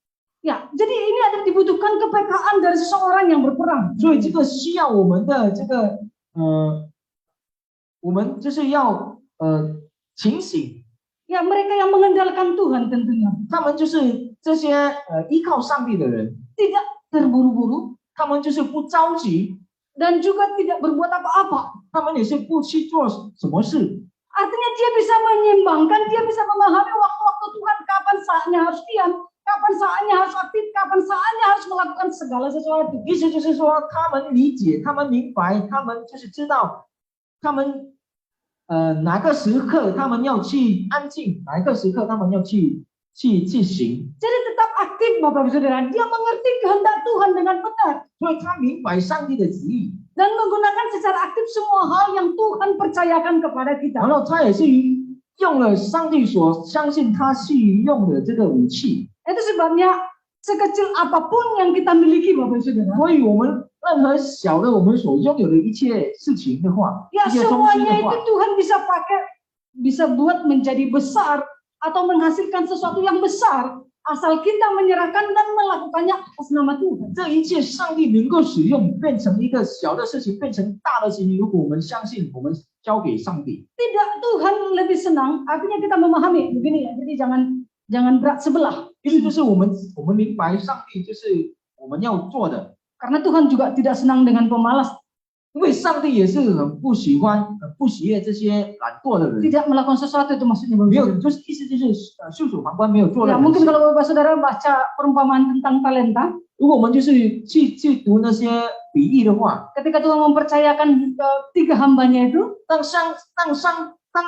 Ya, jadi ini ada dibutuhkan kepekaan dari seseorang yang berperang. 所以这个需要我们的这个我们就是要警醒， Ya, mereka yang mengandalkan Tuhan tentunya. 他们就是这些依靠上帝的人， Tidak terburu-buru 他们就是不着急， dan juga tidak berbuat apa-apa. 他们也是不去做什么事， Artinya dia bisa menyeimbangkan, dia bisa memahami waktu-waktu Tuhan kapan saatnya harus diam, kapan saatnya harus aktif, kapan saatnya harus melakukan segala sesuatu. 意思就是说他们理解，他们明白，他们就是知道，他们哪个时刻他们要去安静，哪一个时刻他们要去行， Jadi tetap aktif, Bapak Saudara. Dia mengerti kehendak Tuhan dengan benar 所以他明白上帝的旨意， dan menggunakan secara aktif semua hal yang Tuhan percayakan kepada 然 kita. 后他也是用了上帝所相信他去用的这个武器， Itu sebabnya sekecil apapun yang kita miliki, Bapak Saudara. 所以我们任何小的我们所拥有的一切事情的话， Ya 一些东西 semuanya 的 itu 话， Tuhan bisa pakai, bisa buat menjadi besar atau menghasilkan sesuatu yang besar asal kita menyerahkan dan melakukannya atas nama Tuhan. 这一切上帝能够使用，变成一个小的事情，变成大的事情。如果我们相信，我们交给上帝， Tidak, Tuhan lebih senang. Artinya kita memahami begini ya. Jadi jangan berat sebelah. 意思就是我们明白上帝就是我们要做的， Karena Tuhan juga tidak senang dengan pemalas, 因为上帝也是很不喜欢、很不喜悦这些懒惰的人。 tidak melakukan sesuatu itu maksudnya. Bapak 没 Saudara. 有，就是意思就是袖手旁观，没有做 Ya 任何 mungkin 事。 kalau Bapak Saudara baca perumpamaan tentang talenta, 如果我们就是去读那些比喻的话， ketika Tuhan mempercayakan tiga hambanya itu, 当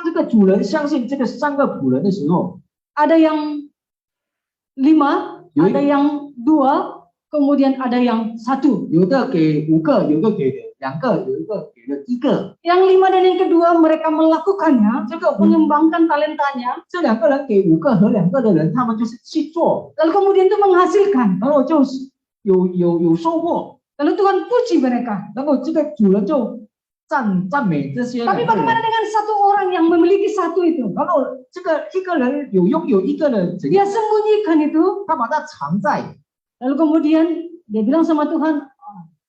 这个主人相信这个3个仆人的时候， ada yang 5, Yoi. ada yang 2, kemudian ada yang 1. 有的给5个，有一个给2个，有一个给了1个。 Yang 5 dan yang kedua mereka melakukannya, 这个mengembangkan talentanya, 这2个人给5个和2个的人，他们就是去做， lalu kemudian itu menghasilkan. 然后就是有收获， Lalu Tuhan puji mereka. 然后这个主人就赞美这些2 Tapi 个 bagaimana 人。 dengan satu orang yang memiliki 1 itu? 然后这个一个人拥有1个人怎 Dia 样？ sembunyikan itu, 他把它藏在， lalu kemudian dia bilang sama Tuhan,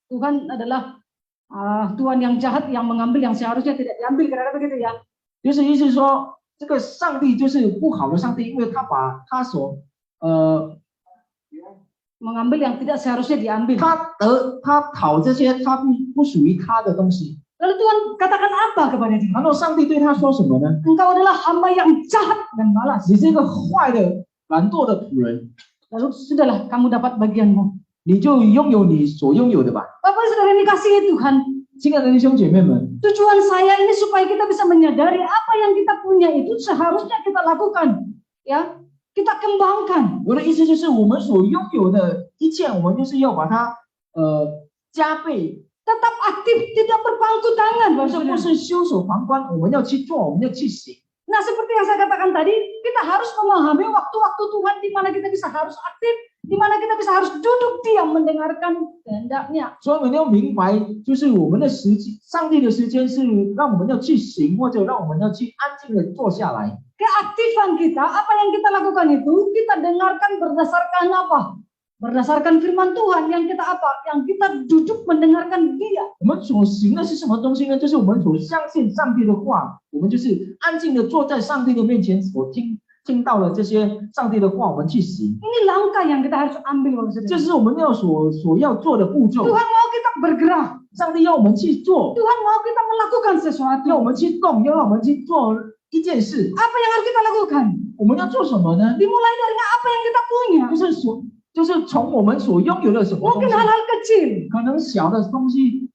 Tuhan adalah Tuhan yang jahat yang mengambil yang seharusnya tidak diambil, kira-kira begitu ya. 就是意思说，这个上帝就是不好的上帝，因为他把他所Mengambil yang tidak seharusnya diambil. 他讨这些他不属于他的东西， Lalu Tuhan katakan apa kepada dia? 然后上帝对他说什么呢？ Engkau adalah hamba yang jahat dan malas. 你是一个坏的、懒惰的仆人， Lalu sudahlah kamu dapat bagianmu. 你就拥有你所拥有的吧。 Bapak Saudara yang dikasihi Tuhan, 亲爱的弟兄姐妹们， tujuan saya ini supaya kita bisa menyadari apa yang kita punya itu seharusnya kita lakukan, ya, kita kembangkan. 我的意思就是，我们所拥有的一切，我们就是要把它加倍， Tetap aktif, tidak berpangku tangan, Bapak 这不 Saudara. 是袖手旁观，我们要去做，我们要去行。 Nah, seperti yang saya katakan tadi, kita harus memahami waktu-waktu Tuhan di mana kita bisa harus aktif, di mana kita bisa harus duduk diam mendengarkan kehendaknya. 所以我们要明白，就是我们的时间，上帝的时间是让我们要去行，或者让我们要去安静的坐下来。 Keaktifan kita, apa yang kita lakukan itu, kita dengarkan berdasarkan apa? Berdasarkan firman Tuhan yang kita apa? Yang kita duduk mendengarkan Dia. 我们所行的是什么东西呢？就是我们所相信上帝的话，我们就是安静的坐在上帝的面前，所听到了这些上帝的话，我们去行。 Ini langkah yang kita harus ambil, Bapak 这 Saudara. 是我们所要做的步骤。 Tuhan mau kita bergerak. 上帝要我们去做， Tuhan mau kita melakukan 要 sesuatu. 我们去动，要让我们去做一件事。 Apa yang harus kita lakukan? 我们要做什么呢？ Dimulai dari apa yang kita punya. 就是从我们所拥有的什么东 Mungkin 西， hal-hal kecil 可能小的东西，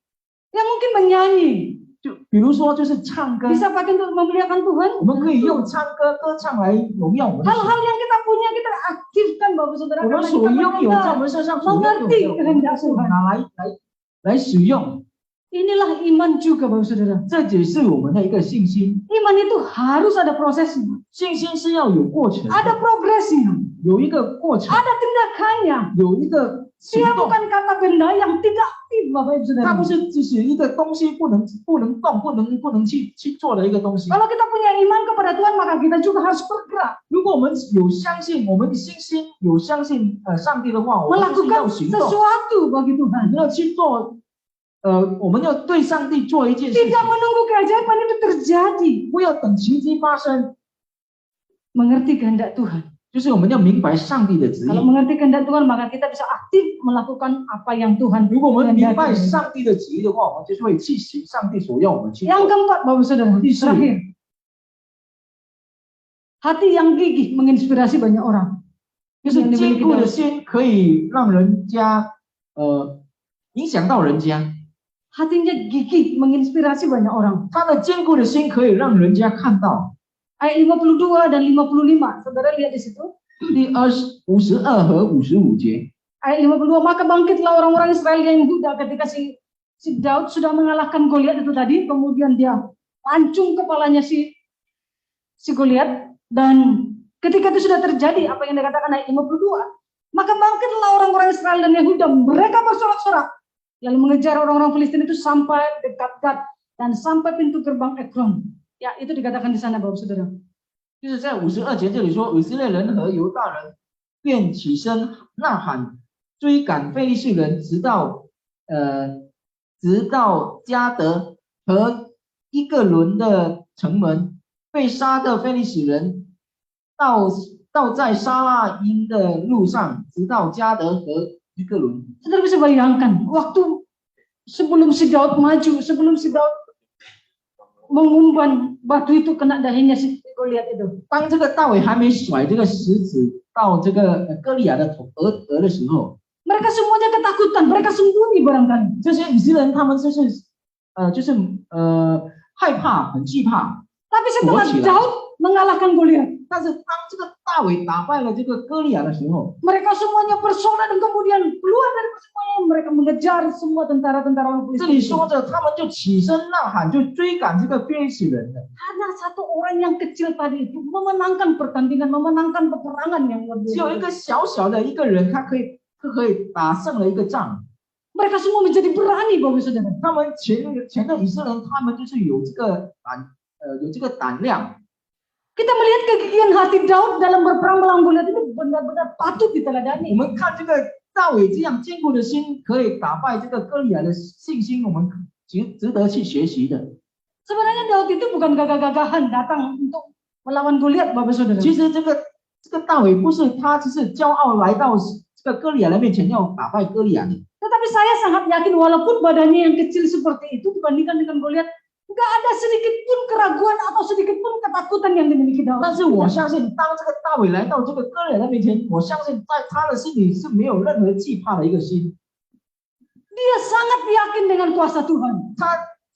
yang mungkin menyanyi. 就比如说就是唱歌， Bisa pakai untuk memuliakan Tuhan. 我们可以用唱歌歌唱来荣耀我们的神。 Hal-hal yang kita punya kita aktifkan, Bapak Saudara. 我们 Karena 所 kita 拥有在我 benar-benar 们身上所拥有 mengerti 的，我们 kehendak 是 Tuhan. 拿来使用。 Inilah iman juga, Bapak Saudara. 这只是我们的一个信心， Iman itu harus ada prosesnya, 信心是要有过程的， ada progresnya, 有一个过程， ada tindakannya. 有一个行 Dia 动。 bukan kata benda yang tidak aktif, Bapak Ibu 它 Saudara. 不是只是一个东西不能动、不能去做的一个东西。 Kalau kita punya iman kepada Tuhan, maka kita juga harus bergerak, 如果我们有相信，我们的信心有相信上帝的话，我们就是要 melakukan 行动， sesuatu bagi 我 Tuhan. 们要去做，我们要对上帝做一件事情， Tidak menunggu keajaiban itu terjadi. 不要等奇迹发生， Mengerti kehendak Tuhan. 就是我们要明白上帝的旨 Kalau 意。 mengerti kehendak Tuhan, maka kita bisa aktif melakukan apa yang Tuhan 如果我们明白 kehendaki. 上帝的旨意的话，我们就是会去行上帝所要我们去 Yang 做。 keempat, Bapak Saudara, Bisa. terakhir. Hati yang gigih menginspirasi banyak orang. 就是 Yang 坚 dimiliki 固的 Daud. 心可以让人家影响到人家， Hatinya gigih menginspirasi banyak orang. 他的坚固的心可以让人家看到。 Ayat 52 dan 55. Saudara lihat di situ. 第52和55节， Ayat 52, maka bangkitlah orang-orang Israel yang Yehuda ketika si Daud sudah mengalahkan Goliat itu tadi, kemudian dia pancung kepalanya si Goliat, dan ketika itu sudah terjadi apa yang dikatakan ayat 52, maka bangkitlah orang-orang Israel dan Yehuda, mereka bersorak-sorak lalu mengejar orang-orang Filistin itu sampai dekat Gad dan sampai pintu gerbang Ekron. Ya, itu dikatakan di sana, Bapak Saudara. 就是在52节这里说，以色列人和犹大人便起身呐喊，追赶非利士人，直到加德和一个伦的城门，被杀的非利士人到在沙拉因的路上，直到加德和一个伦。 Saudara bisa bayangkan, waktu sebelum si Daud maju, sebelum si Daud mengumban batu itu kena dahinya si Goliat itu. 当这个大卫还没甩这个石子到这个歌利亚的额的时候， Mereka semuanya ketakutan, mereka sembunyi barangkali. 这些以色列人他们害怕，很惧怕。 Tapi setelah 躲起来。 Daud mengalahkan Goliat, 但是当这个大卫打败了这个歌利亚的时候， mereka semuanya bersorak dan kemudian keluar dari persembayan, mereka mengejar semua tentara-tentara orang 这里 Filistin. 说着他们就起身呐喊，就追赶这个非利士人了。 Karena satu orang yang kecil tadi itu memenangkan pertandingan, memenangkan peperangan yang luar 只有一 biasa. 个小小的一个人，他可以打胜了一个仗。 Mereka semua menjadi berani, Bapak Saudara. 他们前的以色列人，他们就是有这个胆量。 Kita melihat kegigihan hati Daud dalam berperang melawan Goliat itu benar-benar patut 我 diteladani. 们看这个大卫这样坚固的心，可以打败这个歌利亚的信心，我们值得去学习的。 Sebenarnya Daud itu bukan gagah-gagahan datang untuk melawan Goliat, Bapak Saudara. 其实这个大卫不是他只是骄傲来到这个歌利亚的面前要打败歌利亚的。 Tetapi saya sangat yakin walaupun badannya yang kecil seperti itu dibandingkan dengan Goliat, nggak ada sedikit pun keraguan atau sedikit pun ketakutan yang dimiliki Daud. 但是我相信，当这个大卫来到这个歌利亚的面前，我相信在他的心里是没有任何惧怕的一个心。 Dia sangat yakin dengan kuasa Tuhan.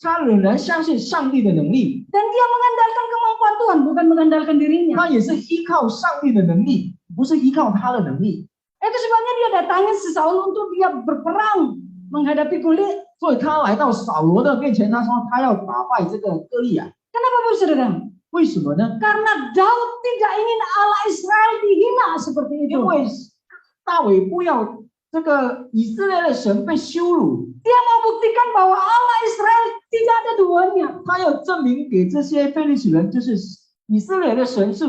他仍然相信上帝的能力， Dan dia mengandalkan kemampuan Tuhan, bukan mengandalkan dirinya. 他也是依靠上帝的能力，不是依靠他的能力。 Itu sebabnya dia datangin si Saul untuk dia berperang menghadapi Goliat. 所以他来到扫罗的面前，他说他要打败这个歌利亚。 Kenapa Bapak Saudara? 为什么呢？ Karena Daud tidak ingin Allah Israel dihina seperti 因 itu. 为大卫不要这个以色列的神被羞辱， Dia mau buktikan bahwa Allah Israel tidak ada duanya. 他要证明给这些非利士人，就是以色列的神是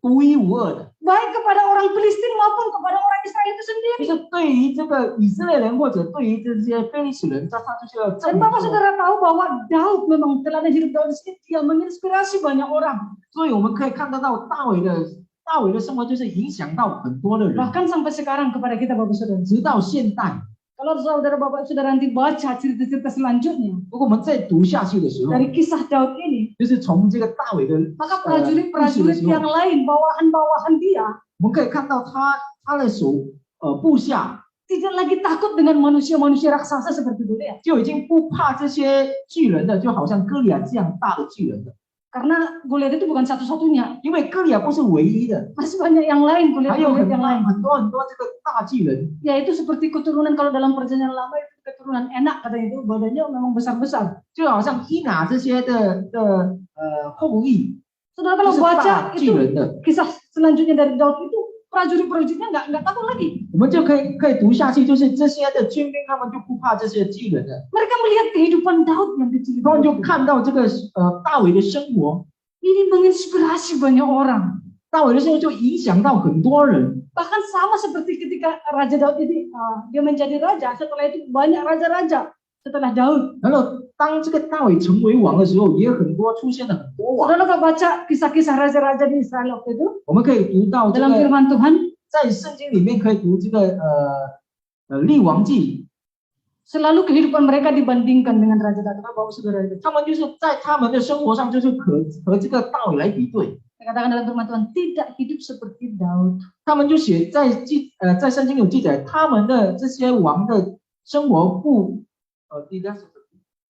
独一无二的。 Baik kepada orang Filistin maupun kepada orang Israel itu 就 sendiri. 是对于这个以色列人或者对于这些非利士人，他就是要证 Dan 明 Bapak 说。 Saudara tahu bahwa Daud memang teladan hidup Daud ini dia menginspirasi banyak orang. 所以我们可以看得到大卫的生活就是影响到很多的人， Bahkan sampai sekarang kepada kita Bapak Saudara. 直到现代。 Kalau saudara Bapak Saudara nanti baca cerita-cerita selanjutnya 如果我们再读下去的时候， dari kisah Daud ini, 就是从这个大卫的 maka 故事的 prajurit-prajurit 时候 yang lain, bawahan-bawahan dia 我们可以看到他的部下 tidak lagi takut dengan manusia-manusia raksasa seperti Goliat. 就已经不怕这些巨人的，就好像歌利亚这样大的巨人的， Karena Goliat itu bukan satu-satunya. 因为歌利亚不是唯一的， Masih banyak yang lain, 还有 Goliat yang lain. 很多这个大巨人， Yaitu seperti keturunan kalau dalam perjanjian lama itu keturunan enak katanya itu badannya memang besar-besar. 就好像伊拿这些的后裔， Saudara 就 kalau 是 baca 大巨 itu 人的， kisah selanjutnya dari Daud itu prajurit-prajuritnya nggak takut lagi. 我们就可以读下去，就是这些的军兵他们就不怕这些巨人的， Mereka melihat kehidupan Daud yang kecil 他们就 itu. 看到这个大卫的生活， Ini menginspirasi banyak orang. 大卫的生活就影响到很多人。 Bahkan sama seperti ketika Raja Daud ini dia menjadi raja, setelah itu banyak raja-raja setelah Daud. 然后当这个大卫成为王的时候，也很多出现了很多王。 Saudara kalau baca kisah-kisah raja-raja di Israel waktu itu 我们可以读到这 dalam 个 firman Tuhan, 在圣经里面可以读这个列王记， selalu kehidupan mereka dibandingkan dengan Raja Daud. Bapak Saudara itu. 他们就是在他们的生活上就是和这个大卫来比对。 Saya katakan dalam firman Tuhan tidak hidup seperti Daud. 他们就写在圣经有记载，他们的这些王的生活不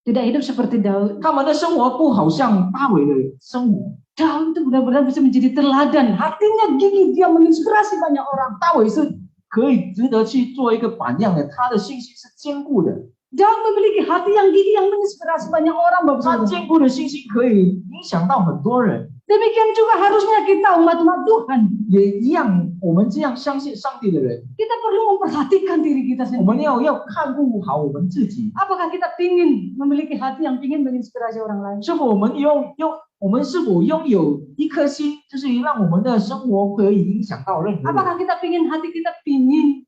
Tidak hidup seperti Daud. 他们的生活不好像大卫的生活。 Daud itu benar-benar bisa menjadi teladan. Hatinya gigih, dia menginspirasi banyak orang. 大卫是可以值得去做一个榜样的，他的信心是坚固的， Daud memiliki hati yang gigih yang menginspirasi banyak orang, Bapak 他 Saudara. 坚固的信心可以影响到很多人。 Demikian juga harusnya kita umat-umat Tuhan. 也一样，我们这样相信上帝的人， Kita perlu memperhatikan diri kita 我们 sendiri. 要看顾好我们自己。 Apakah kita ingin memiliki hati yang ingin menginspirasi orang lain? 是否我们是否拥有一颗心，就是让我们的生活可以影响到任何人？ Apakah kita ingin hati kita ingin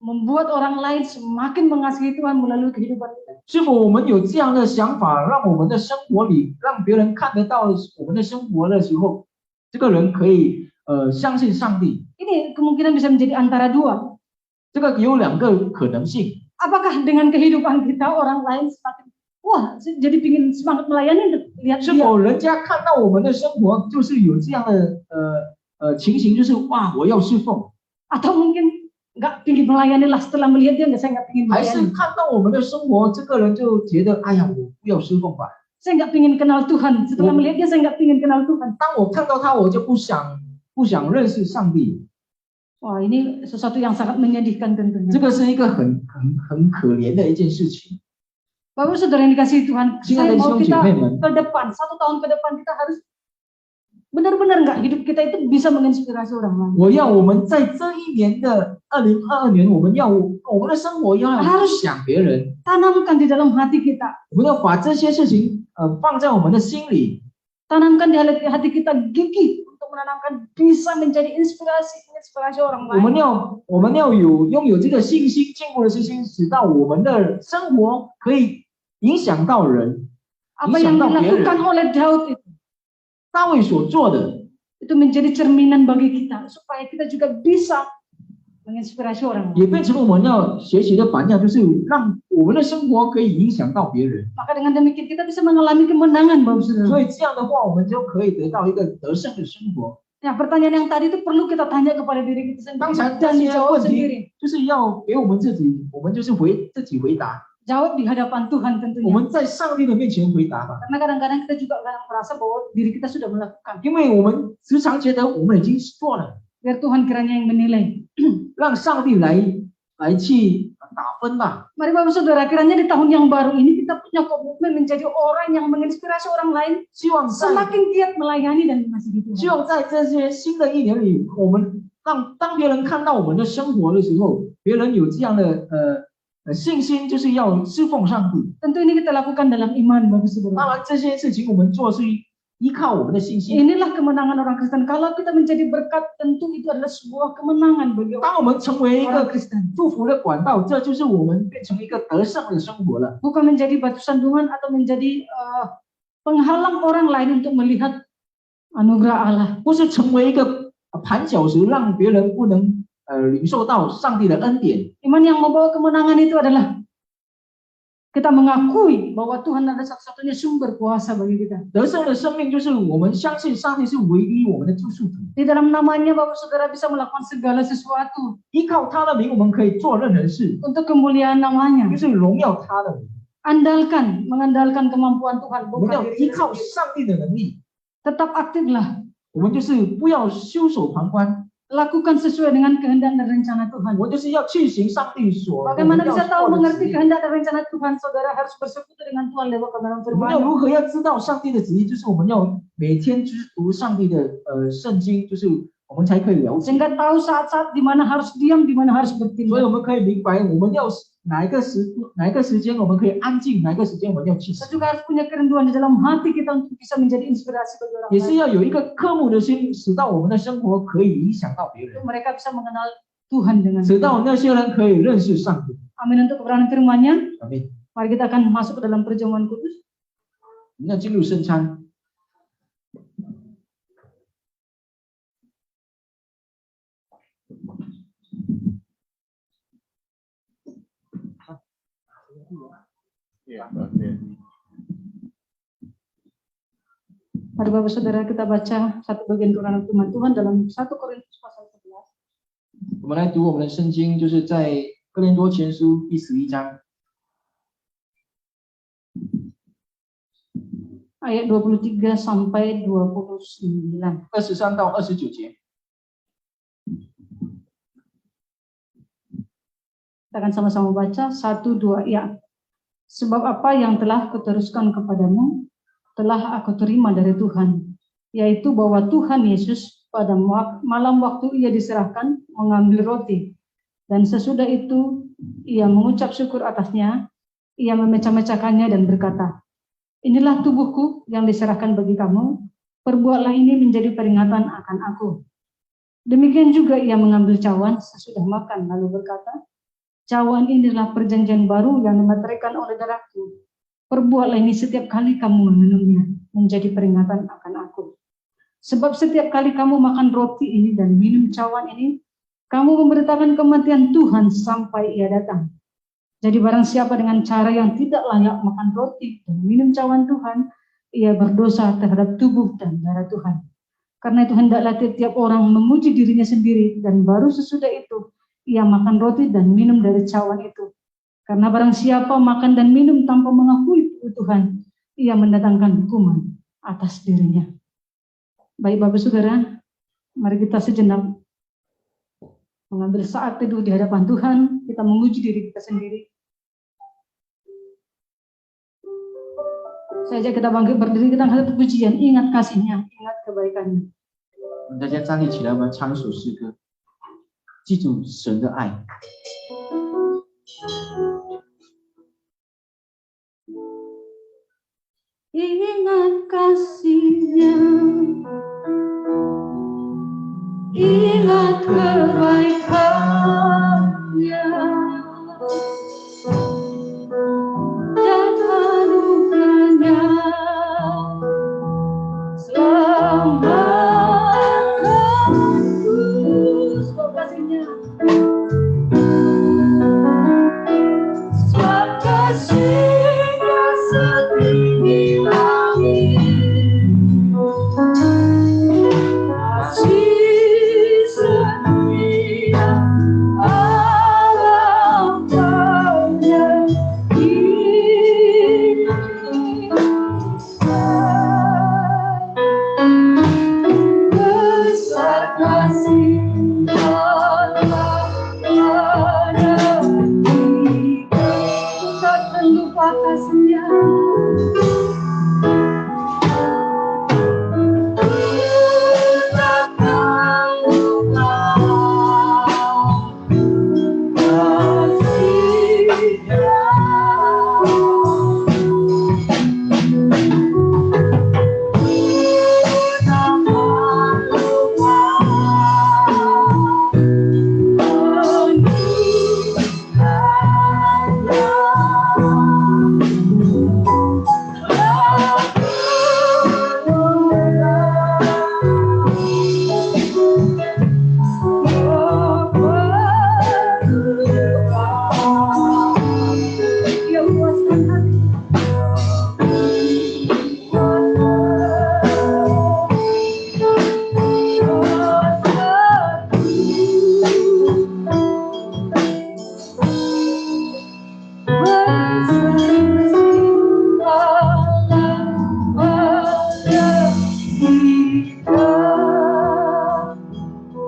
membuat orang lain semakin mengasihi Tuhan melalui kehidupan kita? 是否我们有这样的想法，让我们的生活里，让别人看得到我们的生活的时候，这个人可以相信上帝？ Ini kemungkinan bisa menjadi antara dua. 这个有两个可能性。 Apakah dengan kehidupan kita orang lain semakin wah jadi ingin semangat melayani lihat 是 dia? 否人家看到我们的生活，就是有这样的情形，就是哇，我要侍奉， Atau mungkin nggak ingin melayani lah setelah melihat dia saya nggak ingin 还是 melayani. 看到我们的生活，这个人就觉得，哎呀，我不要侍奉吧。 Saya nggak ingin kenal Tuhan. Setelah melihat dia saya nggak ingin kenal Tuhan. 当我看到他，我就不想认识上帝。 Wah ini sesuatu yang sangat menyedihkan 这 tentunya. 个是一个很可怜的一件事情。 Bapak Saudara yang dikasihi Tuhan, 亲爱 saya 的弟 mau 兄姐 kita 妹们， ke depan 1 tahun ke depan kita harus benar-benar nggak hidup kita itu bisa menginspirasi orang lain. 我要我们在这一年的2022年，我们的生活要影响别人， Tanamkan di dalam hati kita. 我们要把这些事情放在我们的心里， Tanamkan di hati kita gigih untuk menanamkan bisa menjadi inspirasi orang 我们 lain. 要拥有这个信心，坚固的信心，使到我们的生活可以影响到人， Apa 影 yang 响到别 dilakukan 人。 oleh Daud itu 大卫所做的， menjadi cerminan bagi kita supaya kita juga bisa menginspirasi orang 也 lain. 变成了我们要学习的榜样，就是让我们的生活可以影响到别人。 Maka dengan demikian kita bisa mengalami kemenangan, Bapak 所 Saudara. 以这样的话，我们就可以得到一个得胜的生活。 Ya, pertanyaan yang tadi itu perlu kita tanya kepada diri kita 刚 sendiri 才 dan 这些 dijawab 问 sendiri. 题就是要给我们自己，我们就是自己回答， Jawab di hadapan Tuhan 我 tentunya. 们在上帝的面前回答吧。 Karena kadang-kadang kita juga kadang merasa bahwa diri kita sudah melakukan. 因为我们时常觉得我们已经做了， Biar Tuhan kiranya yang menilai. 让上帝来去打分吧。 Mari Bapak Saudara, kiranya di tahun yang baru ini kita punya komitmen menjadi orang yang menginspirasi orang lain 希望在 semakin giat melayani dan mengasihi 希 Tuhan. 望在这些新的一年里，我们当别人看到我们的生活的时候，别人有这样的信心，就是要侍奉上帝。 Tentu ini kita lakukan dalam iman, Bapak 当 Saudara. 然，这些事情我们做是依靠我们的信心。 Inilah kemenangan orang Kristen. Kalau kita menjadi berkat, tentu itu adalah sebuah kemenangan bagi 当我们成为一 orang 个 Kristen. 祝福的管道，这就是我们变成一个得胜的生活了。 Bukan menjadi batu sandungan atau menjadi penghalang orang lain untuk melihat anugerah Allah. 不是成为一个绊脚石，让别人不能领受到上帝的恩典。 Iman yang membawa kemenangan itu adalah kita mengakui bahwa Tuhan adalah satu-satunya sumber kuasa bagi kita. 得胜的生命就是我们相信上帝是唯一我们的救赎主， Di dalam namanya Bapak Saudara bisa melakukan segala sesuatu 依靠他的名，我们可以做任何事， untuk kemuliaan 就 namanya. 是荣耀他的名。 Mengandalkan kemampuan Tuhan, 我们 bukan 要 diri 依 kita 靠 sendiri. 上帝的能力， Tetap aktiflah, 我们就是不要袖手旁观， lakukan sesuai dengan kehendak dan rencana Tuhan. 我们就是要去行上帝所 Bagaimana 要 bisa 做 tahu 的旨 mengerti 意。 kehendak dan rencana Tuhan? Saudara harus bersekutu dengan Tuhan lewat kebenaran 我们要 firman. 如何要知道上帝的旨意？就是我们要每天就是读上帝的圣经，就是我们才可以了解， Sehingga tahu saat-saat di mana harus diam, di mana harus 所以 bertindak. 我们可以明白我们要哪一个时间我们可以安静，哪一个时间我们要去 Kita juga harus punya kerinduan di dalam hati kita untuk bisa menjadi inspirasi bagi orang 也是 lain. 要有一个科目的心，使到我们的生活可以影响到别人， Untuk mereka bisa mengenal Tuhan dengan 使 benar. 到那些人可以认识上帝。 Amin untuk kebenaran firman-Nya. 阿门。 Mari kita akan masuk ke dalam perjamuan kudus. 我们要进入圣餐。 Ya, Pak. Mari Bapak Saudara kita baca satu bagian kebenaran firman Tuhan dalam 1 Korintus pasal 11. 我们来读我们的圣经，就是在哥林多前书第11章 Ayat 23 sampai 29. 23到29节。 Kita akan sama-sama baca 1, 2, ya. Sebab apa yang telah kuteruskan kepadamu telah aku terima dari Tuhan, yaitu bahwa Tuhan Yesus pada malam waktu ia diserahkan mengambil roti, dan sesudah itu ia mengucap syukur atasnya, ia memecah-mecahkannya dan berkata, inilah tubuhku yang diserahkan bagi kamu, perbuatlah ini menjadi peringatan akan aku. Demikian juga ia mengambil cawan sesudah makan lalu berkata, cawan inilah perjanjian baru yang dimeteraikan oleh darahku. Perbuatlah ini setiap kali kamu meminumnya, menjadi peringatan akan aku. Sebab setiap kali kamu makan roti ini dan minum cawan ini, kamu memberitakan kematian Tuhan sampai ia datang. Jadi barang siapa dengan cara yang tidak layak makan roti dan minum cawan Tuhan, ia berdosa terhadap tubuh dan darah Tuhan. Karena itu hendaklah tiap orang memuji dirinya sendiri, dan baru sesudah itu ia makan roti dan minum dari cawan itu. Karena barang siapa makan dan minum tanpa mengakui Tuhan, ia mendatangkan hukuman atas dirinya. Baik Bapak Saudara, mari kita sejenak mengambil saat teduh di hadapan Tuhan, kita memuji diri kita sendiri. Saya ajak kita bangkit berdiri, kita angkat pujian, ingat kasihnya, ingat kebaikannya. 大家站立起来，我们唱一首诗歌，记住神的爱。 Ingat kasihnya, ingat kebaikannya, dan anugerahnya selamatkanku. Sebab kasihnya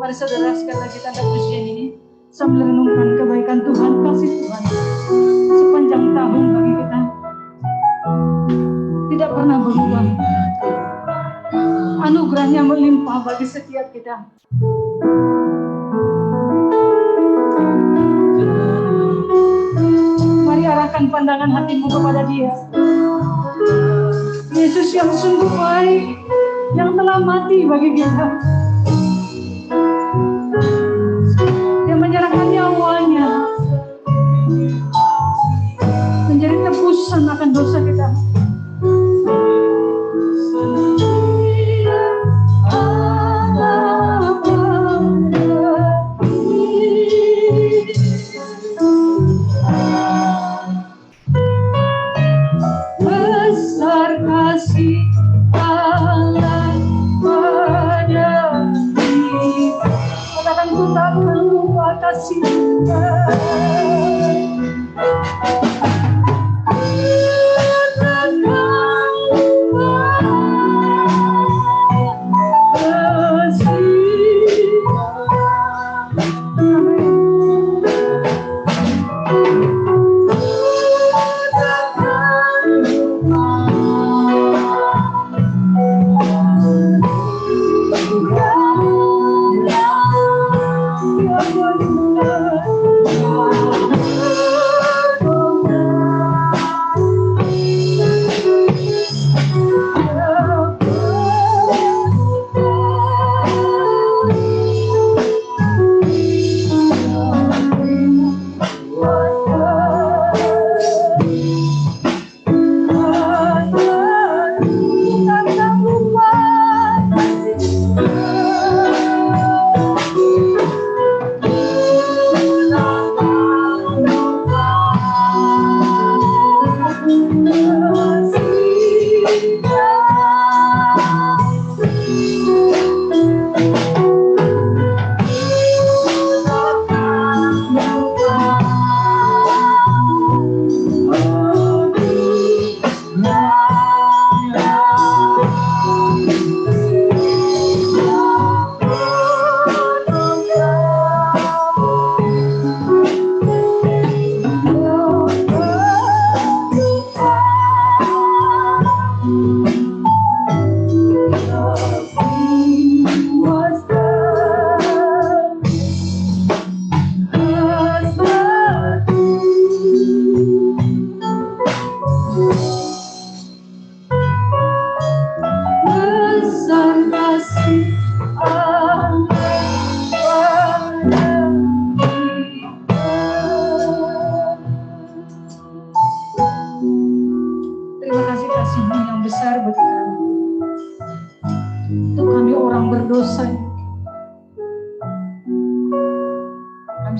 Mari saudara sekali lagi tanda pujian ini sambil renungkan kebaikan Tuhan, kasih Tuhan sepanjang tahun bagi kita tidak pernah berubah. Anugerahnya melimpah bagi setiap kita. Mari arahkan pandangan hatimu kepada Dia. Yesus yang sungguh baik, yang telah mati bagi kita. Dia menyerahkan nyawanya menjadi tebusan akan dosa kita. Besar kasih Allah padamu. Katakan ku takkan lupa kasih Tuhan. Takkan lupa kasih.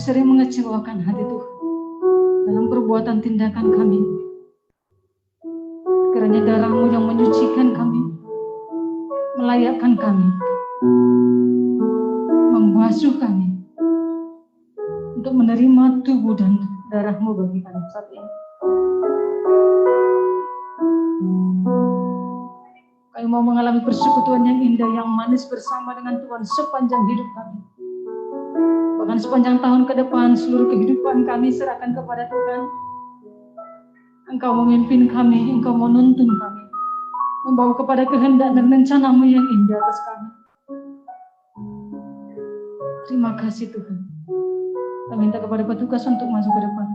Sering mengecewakan hati Tuhan dalam perbuatan tindakan kami. Kiranya darah-Mu yang menyucikan kami, melayakkan kami, membasuh kami untuk menerima tubuh dan darah-Mu bagi kami saat ini. Kami mau mengalami persekutuan yang indah, yang manis bersama dengan Tuhan sepanjang hidup kami. Bahkan sepanjang tahun ke depan, seluruh kehidupan kami serahkan kepada Tuhan. Engkau memimpin kami, Engkau menuntun kami, membawa kepada kehendak dan rencana-Mu yang indah atas kami. Terima kasih Tuhan. Kami minta kepada petugas untuk masuk ke depan.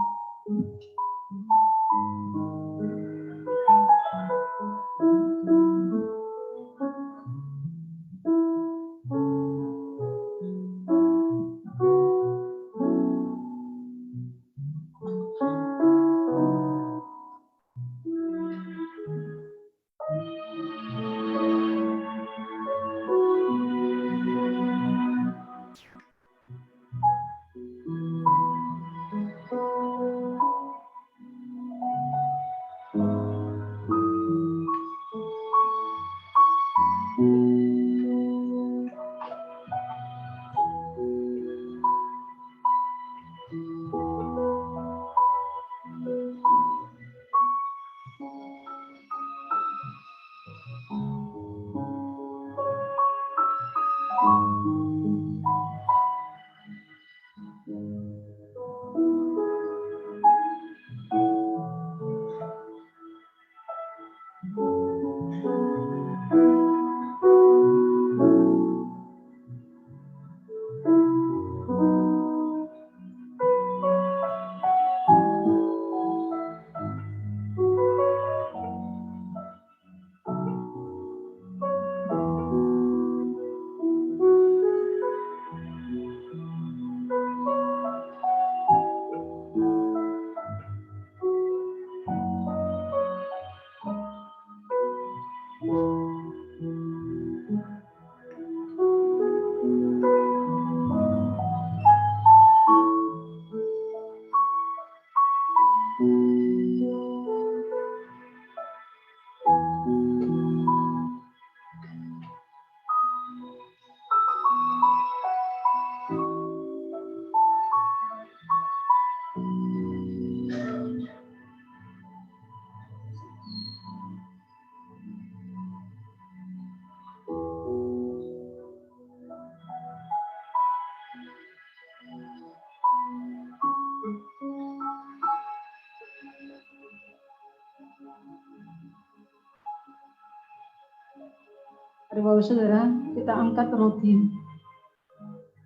Mari Bapak Saudara, kita angkat roti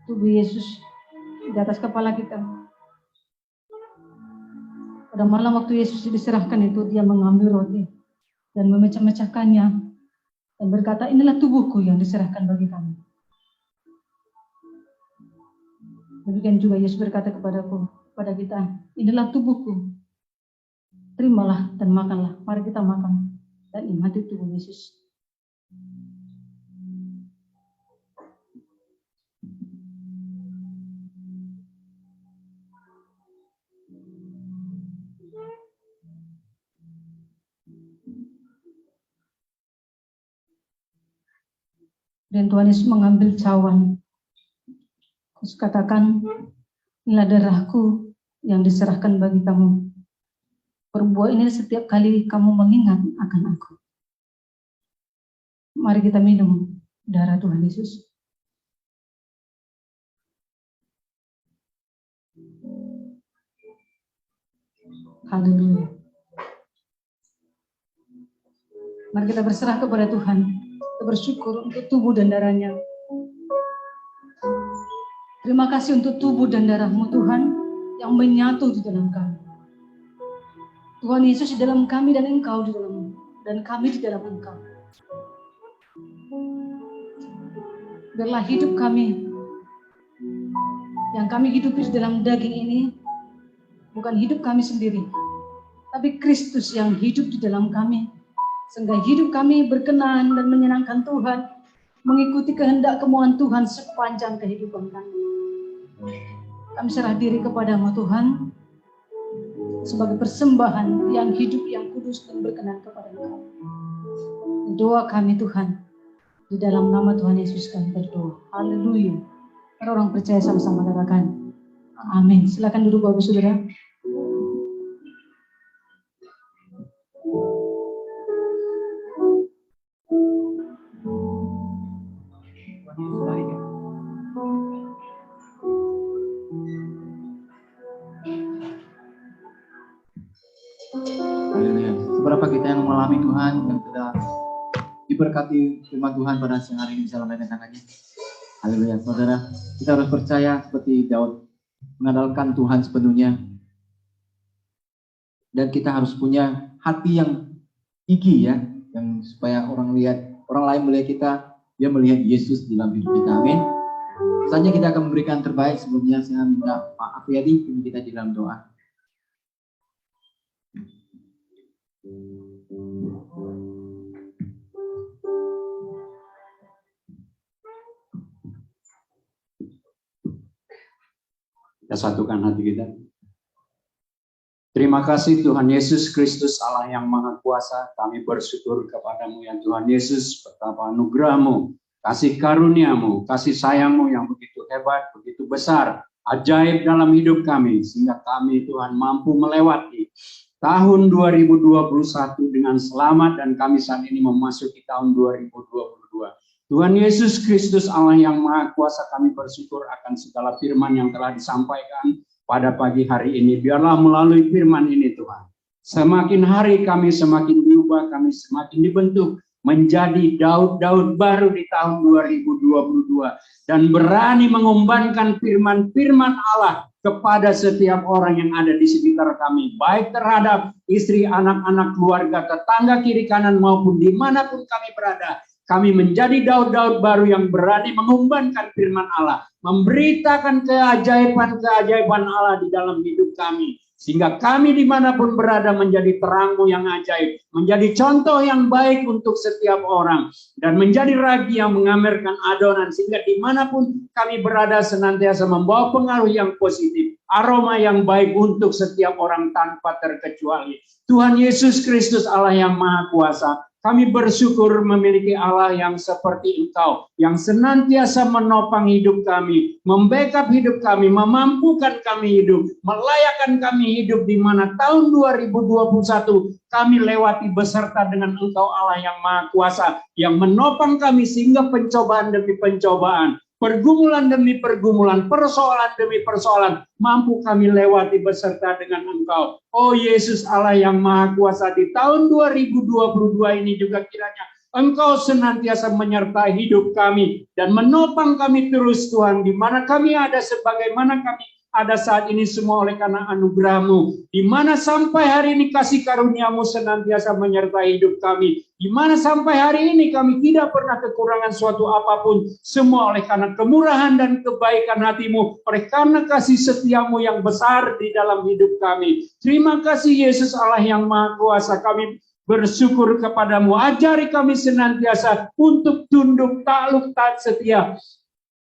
tubuh Yesus di atas kepala kita. Pada malam waktu Yesus diserahkan itu, dia mengambil roti dan memecah-mecahkannya dan berkata, inilah tubuhku yang diserahkan bagi kamu. Demikian juga Yesus berkata kepada kita, inilah tubuhku, terimalah dan makanlah. Mari kita makan dan nikmati tubuh Yesus. Dan Tuhan Yesus mengambil cawan. Yesus katakan, inilah darahku yang diserahkan bagi kamu. Perbuat ini setiap kali kamu mengingat akan aku. Mari kita minum darah Tuhan Yesus. Haleluya. Mari kita berserah kepada Tuhan. Kita bersyukur untuk tubuh dan darahnya. Terima kasih untuk tubuh dan darah-Mu Tuhan yang menyatu di dalam kami. Tuhan Yesus di dalam kami dan Engkau di dalam, dan kami di dalam Engkau. Biarlah hidup kami yang kami hidupi di dalam daging ini bukan hidup kami sendiri, tapi Kristus yang hidup di dalam kami, sehingga hidup kami berkenan dan menyenangkan Tuhan, mengikuti kehendak kemauan Tuhan sepanjang kehidupan kami. Kami serah diri kepada-Mu Tuhan sebagai persembahan yang hidup, yang kudus dan berkenan kepada Engkau. Doa kami Tuhan, di dalam nama Tuhan Yesus kami berdoa. Haleluya. Orang percaya sama-sama katakan amin. Silakan duduk Bapak Saudara. Seberapa kita yang mengalami Tuhan, yang sudah diberkati firman Tuhan pada siang hari ini, bisa lambaikan tangannya. Haleluya, saudara. Kita harus percaya seperti Daud, mengandalkan Tuhan sepenuhnya. Dan kita harus punya hati yang gigih ya, yang supaya orang lain melihat kita, dia melihat Yesus dalam hidup kita. Amin. Saja kita akan memberikan terbaik. Sebelumnya saya minta Pak Afriyadi pimpin kita di dalam doa. Kita satukan hati kita. Terima kasih Tuhan Yesus Kristus Allah yang Maha Kuasa. Kami bersyukur kepada-Mu ya Tuhan Yesus, betapa anugerah-Mu, kasih karunia-Mu, kasih sayang-Mu yang begitu hebat, begitu besar, ajaib dalam hidup kami, sehingga kami Tuhan mampu melewati tahun 2021 dengan selamat, dan kami saat ini memasuki tahun 2022. Tuhan Yesus Kristus Allah yang Maha Kuasa, kami bersyukur akan segala firman yang telah disampaikan pada pagi hari ini. Biarlah melalui firman ini Tuhan, semakin hari kami semakin diubah, kami semakin dibentuk menjadi Daud-Daud baru di tahun 2022. Dan berani mengumbankan firman-firman Allah kepada setiap orang yang ada di sekitar kami, baik terhadap istri, anak-anak, keluarga, tetangga kiri kanan maupun dimanapun kami berada. Kami menjadi Daud-Daud baru yang berani mengumbankan firman Allah, memberitakan keajaiban-keajaiban Allah di dalam hidup kami, sehingga kami dimanapun berada menjadi terang-Mu yang ajaib, menjadi contoh yang baik untuk setiap orang, dan menjadi ragi yang mengamirkan adonan, sehingga dimanapun kami berada senantiasa membawa pengaruh yang positif, aroma yang baik untuk setiap orang tanpa terkecuali. Tuhan Yesus Kristus Allah yang Maha Kuasa, kami bersyukur memiliki Allah yang seperti Engkau, yang senantiasa menopang hidup kami, membackup hidup kami, memampukan kami hidup, melayakkan kami hidup, di mana tahun 2021 kami lewati beserta dengan Engkau Allah yang Maha Kuasa, yang menopang kami sehingga pencobaan demi pencobaan, pergumulan demi pergumulan, persoalan demi persoalan, mampu kami lewati beserta dengan Engkau. Oh Yesus Allah yang Maha Kuasa, di tahun 2022 ini juga kiranya Engkau senantiasa menyertai hidup kami dan menopang kami terus Tuhan, di mana kami ada, sebagaimana kami ada saat ini semua oleh karena anugerah-Mu, di mana sampai hari ini kasih karunia-Mu senantiasa menyertai hidup kami, di mana sampai hari ini kami tidak pernah kekurangan suatu apapun, semua oleh karena kemurahan dan kebaikan hati-Mu, oleh karena kasih setia-Mu yang besar di dalam hidup kami. Terima kasih Yesus Allah yang Maha Kuasa, kami bersyukur kepadamu. Ajari kami senantiasa untuk tunduk, takluk, taat setia,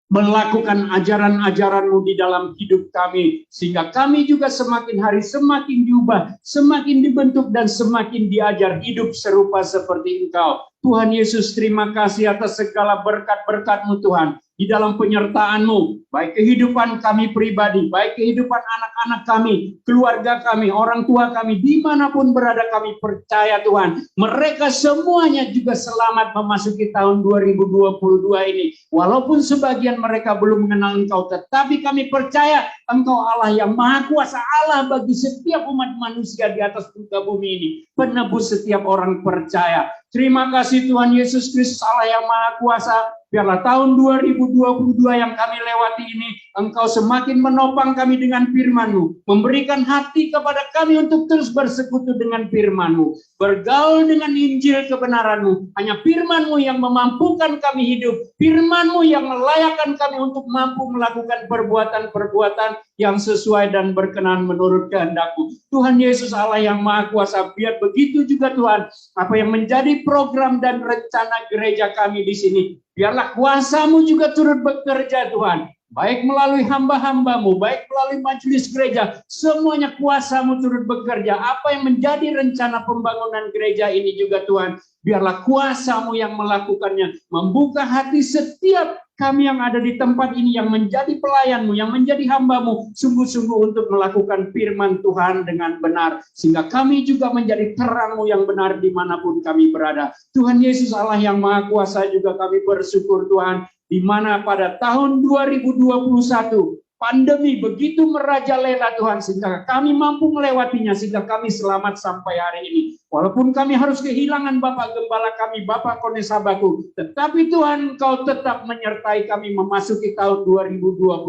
melakukan ajaran-ajaran-Mu di dalam hidup kami, sehingga kami juga semakin hari semakin diubah, semakin dibentuk dan semakin diajar hidup serupa seperti Engkau. Tuhan Yesus, terima kasih atas segala berkat-berkat-Mu Tuhan, di dalam penyertaan-Mu, baik kehidupan kami pribadi, baik kehidupan anak-anak kami, keluarga kami, orang tua kami, dimanapun berada kami percaya Tuhan, mereka semuanya juga selamat memasuki tahun 2022 ini. Walaupun sebagian mereka belum mengenal Engkau, tetapi kami percaya Engkau Allah yang Maha Kuasa, Allah bagi setiap umat manusia di atas muka bumi ini, penebus setiap orang percaya. Terima kasih Tuhan Yesus Kristus Allah yang Maha Kuasa. Biarlah tahun 2022 yang kami lewati ini, Engkau semakin menopang kami dengan firman-Mu, memberikan hati kepada kami untuk terus bersekutu dengan firman-Mu, bergaul dengan Injil kebenaran-Mu. Hanya firman-Mu yang memampukan kami hidup, firman-Mu yang melayakkan kami untuk mampu melakukan perbuatan-perbuatan yang sesuai dan berkenan menurut kehendak-Mu. Tuhan Yesus Allah yang Maha Kuasa, biar begitu juga Tuhan, apa yang menjadi program dan rencana gereja kami di sini, biarlah kuasa-Mu juga turut bekerja Tuhan, baik melalui hamba-hamba-Mu, baik melalui majelis gereja, semuanya kuasa-Mu turut bekerja. Apa yang menjadi rencana pembangunan gereja ini juga Tuhan, biarlah kuasa-Mu yang melakukannya, membuka hati setiap kami yang ada di tempat ini, yang menjadi pelayan-Mu, yang menjadi hamba-Mu, sungguh-sungguh untuk melakukan firman Tuhan dengan benar, sehingga kami juga menjadi terang-Mu yang benar dimanapun kami berada. Tuhan Yesus Allah yang Maha Kuasa, juga kami bersyukur Tuhan, di mana pada tahun 2021 pandemi begitu merajalela Tuhan, sehingga kami mampu melewatinya, sehingga kami selamat sampai hari ini. Walaupun kami harus kehilangan Bapak Gembala kami, Bapak Kone Sabaku, tetapi Tuhan Engkau tetap menyertai kami memasuki tahun 2022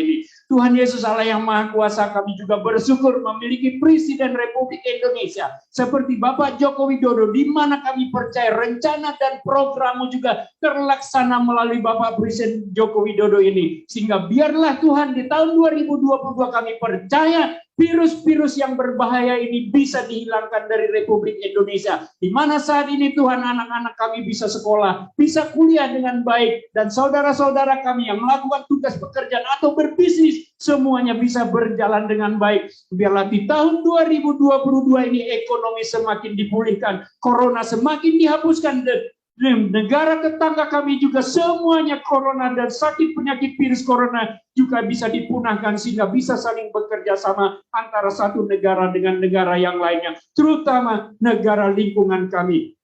ini. Tuhan Yesus Allah yang Maha Kuasa, kami juga bersyukur memiliki Presiden Republik Indonesia seperti Bapak Joko Widodo, di mana kami percaya rencana dan program-Mu juga terlaksana melalui Bapak Presiden Joko Widodo ini, sehingga biarlah Tuhan di tahun 2022 kami percaya virus-virus yang berbahaya ini bisa dihilangkan dari Republik Indonesia, di mana saat ini Tuhan anak-anak kami bisa sekolah, bisa kuliah dengan baik, dan saudara-saudara kami yang melakukan tugas pekerjaan atau berbisnis, semuanya bisa berjalan dengan baik. Biarlah di tahun 2022 ini ekonomi semakin dipulihkan, corona semakin dihapuskan, negara tetangga kami juga semuanya corona dan sakit penyakit virus corona juga bisa dipunahkan, sehingga bisa saling bekerja sama antara satu negara dengan negara yang lainnya, terutama negara lingkungan kami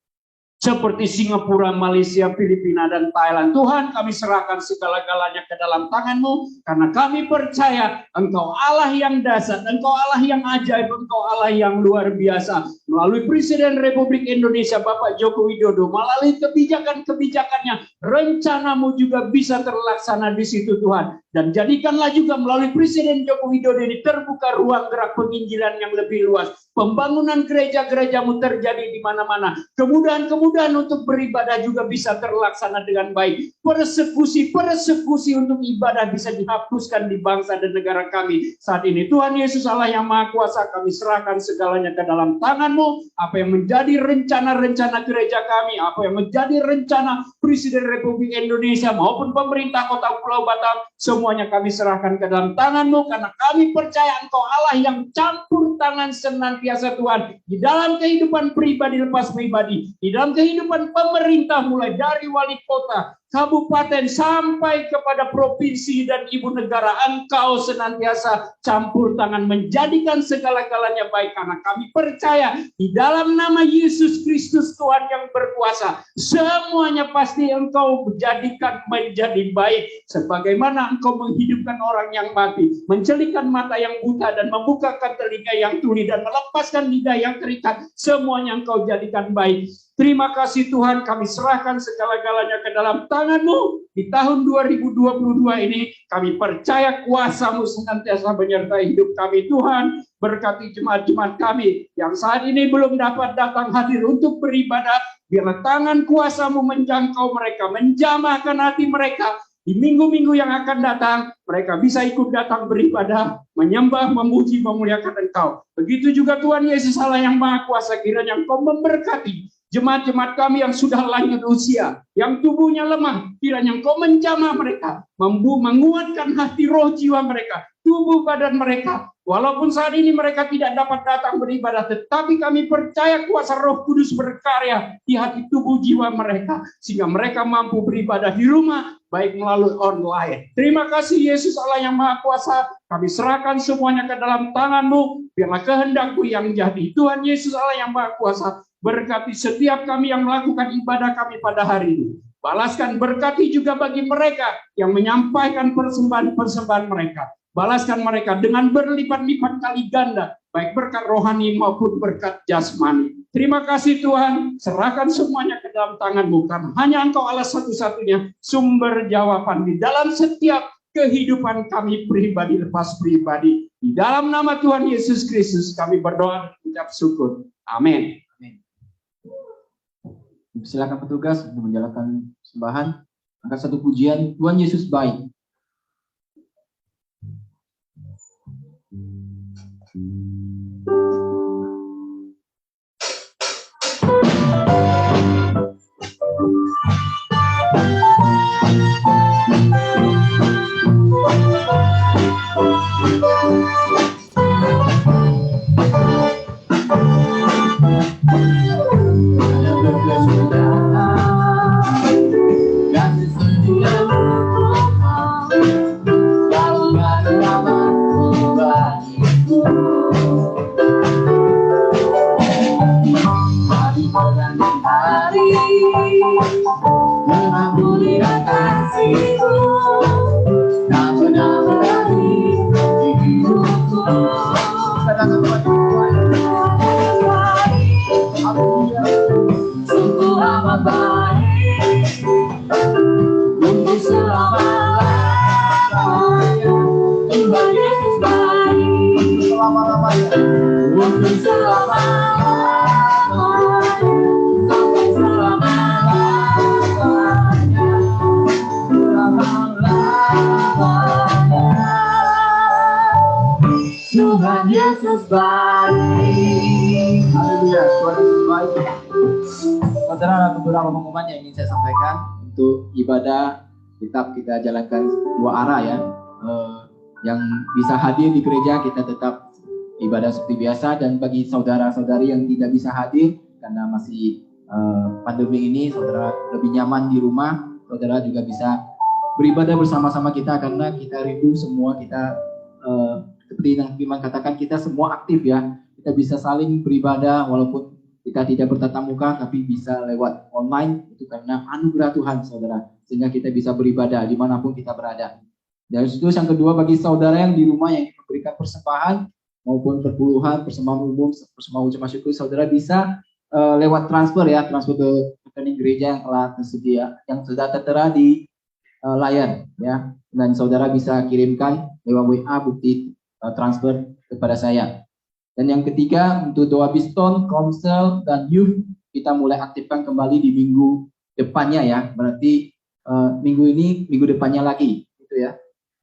seperti Singapura, Malaysia, Filipina, dan Thailand. Tuhan, kami serahkan segala-galanya ke dalam tangan-Mu, karena kami percaya Engkau Allah yang dahsyat, Engkau Allah yang ajaib, Engkau Allah yang luar biasa. Melalui Presiden Republik Indonesia Bapak Joko Widodo, melalui kebijakan-kebijakannya, rencana-Mu juga bisa terlaksana di situ Tuhan. Dan jadikanlah juga melalui Presiden Joko Widodo ini terbuka ruang gerak penginjilan yang lebih luas. Pembangunan gereja-gereja-Mu terjadi di mana-mana. Kemudahan untuk beribadah juga bisa terlaksana dengan baik. Persekusi untuk ibadah bisa dihapuskan di bangsa dan negara kami saat ini. Tuhan Yesus Allah yang Maha Kuasa, kami serahkan segalanya ke dalam tangan-Mu. Apa yang menjadi rencana-rencana gereja kami, apa yang menjadi rencana Presiden Republik Indonesia maupun pemerintah Kota Pulau Batam, semuanya kami serahkan ke dalam tangan-Mu, karena kami percaya Engkau Allah yang campur tangan senantiasa Tuhan, di dalam kehidupan pribadi lepas pribadi, di dalam kehidupan pemerintah mulai dari wali kota, kabupaten sampai kepada provinsi dan ibu negara. Engkau senantiasa campur tangan menjadikan segala-galanya baik, karena kami percaya di dalam nama Yesus Kristus Tuhan yang berkuasa, semuanya pasti Engkau jadikan menjadi baik, sebagaimana Engkau menghidupkan orang yang mati, mencelingkan mata yang buta, dan membukakan telinga yang tuli, dan melepaskan lidah yang terikat, semuanya Engkau jadikan baik. Terima kasih Tuhan, kami serahkan segala-galanya ke dalam tangan-Mu. Di tahun 2022 ini, kami percaya kuasa-Mu senantiasa menyertai hidup kami Tuhan. Berkati jemaat-jemaat kami yang saat ini belum dapat datang hadir untuk beribadah. Biarlah tangan kuasa-Mu menjangkau mereka, menjamahkan hati mereka. Di minggu-minggu yang akan datang, mereka bisa ikut datang beribadah, menyembah, memuji, memuliakan Engkau. Begitu juga Tuhan Yesus Allah yang Maha Kuasa, kiranya Engkau memberkati jemaat-jemaat kami yang sudah lanjut usia, yang tubuhnya lemah, kiranya Engkau menjamah mereka, menguatkan hati roh jiwa mereka, tubuh badan mereka. Walaupun saat ini mereka tidak dapat datang beribadah, tetapi kami percaya kuasa Roh Kudus berkarya di hati tubuh jiwa mereka, sehingga mereka mampu beribadah di rumah, baik melalui online. Terima kasih Yesus Allah yang Maha Kuasa, kami serahkan semuanya ke dalam tangan-Mu, biarlah kehendak-Mu yang jadi. Tuhan Yesus Allah yang Maha Kuasa, berkati setiap kami yang melakukan ibadah kami pada hari ini. Balaskan, berkati juga bagi mereka yang menyampaikan persembahan-persembahan mereka. Balaskan mereka dengan berlipat-lipat kali ganda, baik berkat rohani maupun berkat jasmani. Terima kasih Tuhan, serahkan semuanya ke dalam tangan-Mu, karena hanya Engkau Allah satu-satunya sumber jawaban di dalam setiap kehidupan kami pribadi lepas pribadi. Di dalam nama Tuhan Yesus Kristus kami berdoa dan mengucap syukur. Amin. Silakan petugas untuk menjalankan sembahan. Angkat satu pujian, Tuhan Yesus baik. Tuhan Yesus baik. Haleluya, Tuhan Yesus baik. Saudara, ada beberapa pengumuman yang ingin saya sampaikan untuk ibadah. Tetap kita jalankan dua arah ya. Yang bisa hadir di gereja kita tetap ibadah seperti biasa, dan bagi saudara-saudari yang tidak bisa hadir karena masih pandemi ini, saudara lebih nyaman di rumah, saudara juga bisa beribadah bersama-sama kita, karena kita rindu semua kita seperti yang Firman katakan, kita semua aktif ya. Kita bisa saling beribadah walaupun kita tidak bertatap muka, tapi bisa lewat online. Itu karena anugerah Tuhan, saudara. Sehingga kita bisa beribadah dimanapun kita berada. Dan itu yang kedua, bagi saudara yang di rumah yang memberikan persembahan maupun perpuluhan, persembahan umum, persembahan ucapan syukur, saudara bisa lewat transfer ya, transfer ke rekening gereja yang telah tersedia, yang sudah tertera di layar ya. Dan saudara bisa kirimkan lewat WA bukti transfer kepada saya. Dan yang ketiga, untuk doa Biston, Komsel, dan Youth, kita mulai aktifkan kembali di minggu depannya ya. Berarti minggu ini, minggu depannya lagi, gitu ya.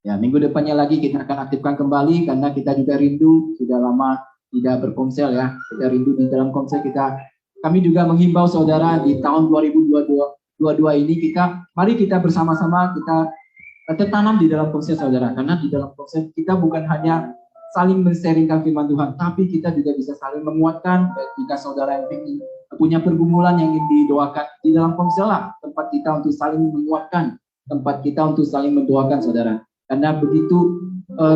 Ya, minggu depannya lagi kita akan aktifkan kembali, karena kita juga rindu, sudah lama tidak berkomsel ya. Kita rindu di dalam komsel kita. Kami juga menghimbau saudara di tahun 2022 ini mari kita bersama-sama kita tertanam di dalam komsel saudara, karena di dalam komsel kita bukan hanya saling men-sharingkan firman Tuhan, tapi kita juga bisa saling menguatkan. Jika saudara yang ingin punya pergumulan yang ingin didoakan, di dalam komsel lah tempat kita untuk saling menguatkan, tempat kita untuk saling mendoakan saudara. Karena begitu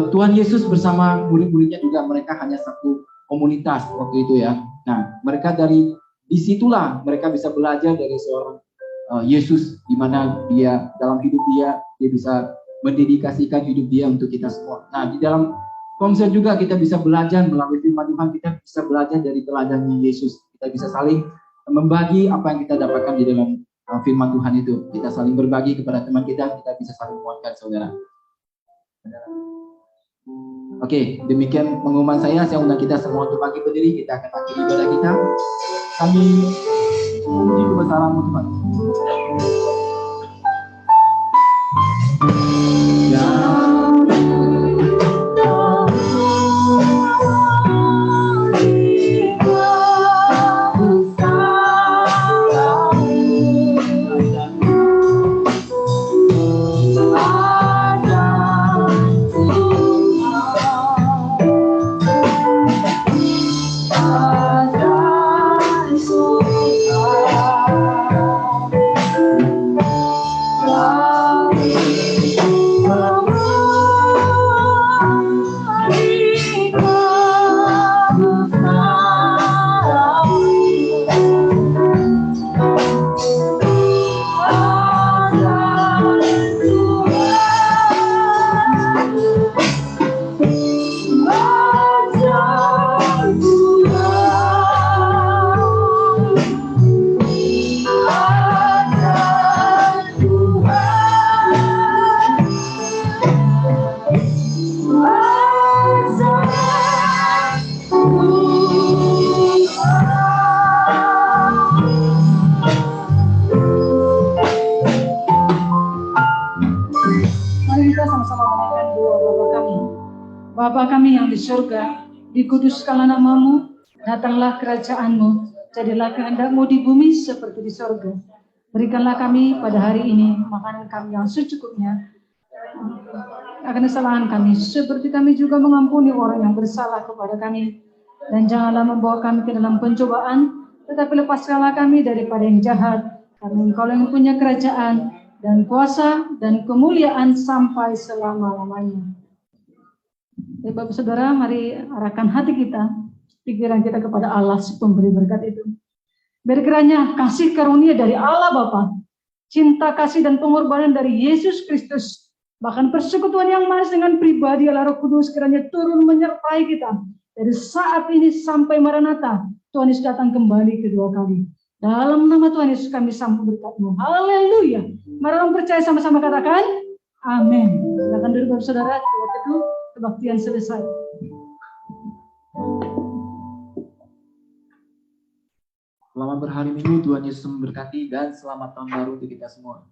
Tuhan Yesus bersama murid-muridnya juga, mereka hanya satu komunitas waktu itu ya. Nah, mereka dari disitulah mereka bisa belajar dari seorang Yesus, di mana dia dalam hidup dia bisa mendedikasikan hidup dia untuk kita semua. Nah, di dalam komsel juga kita bisa belajar melalui firman Tuhan, kita bisa belajar dari teladan Yesus. Kita bisa saling membagi apa yang kita dapatkan di dalam firman Tuhan itu. Kita saling berbagi kepada teman kita bisa saling menguatkan saudara. Oke, demikian pengumuman saya. Saya undang kita semua untuk bangkit berdiri. Kita akan akhiri ibadah kita. Kami memuji kebesaran-Mu Tuhan. Bapa kami yang di surga, dikuduskanlah namamu, datanglah kerajaan-Mu, jadilah kehendak-Mu di bumi seperti di surga. Berikanlah kami pada hari ini makanan kami yang secukupnya, akan kesalahan kami, seperti kami juga mengampuni orang yang bersalah kepada kami. Dan janganlah membawa kami ke dalam pencobaan, tetapi lepaskanlah kami daripada yang jahat, karena Engkau yang punya kerajaan, dan kuasa, dan kemuliaan sampai selama-lamanya. Bapak Saudara, mari arahkan hati kita, pikiran kita kepada Allah si pemberi berkat itu. Biar kiranya kasih karunia dari Allah Bapa, cinta kasih dan pengorbanan dari Yesus Kristus, bahkan persekutuan yang manis dengan pribadi Allah Roh Kudus kiranya turun menyertai kita dari saat ini sampai Maranatha. Tuhan Yesus datang kembali kedua kali. Dalam nama Tuhan Yesus kami sambut berkat-Mu. Haleluya. Mari orang percaya sama-sama katakan amin. Silakan duduk Bapak Saudara, kita teduh. Kebaktian selesai. Selamat berhari Minggu, Tuhan Yesus memberkati dan selamat tahun baru untuk kita semua.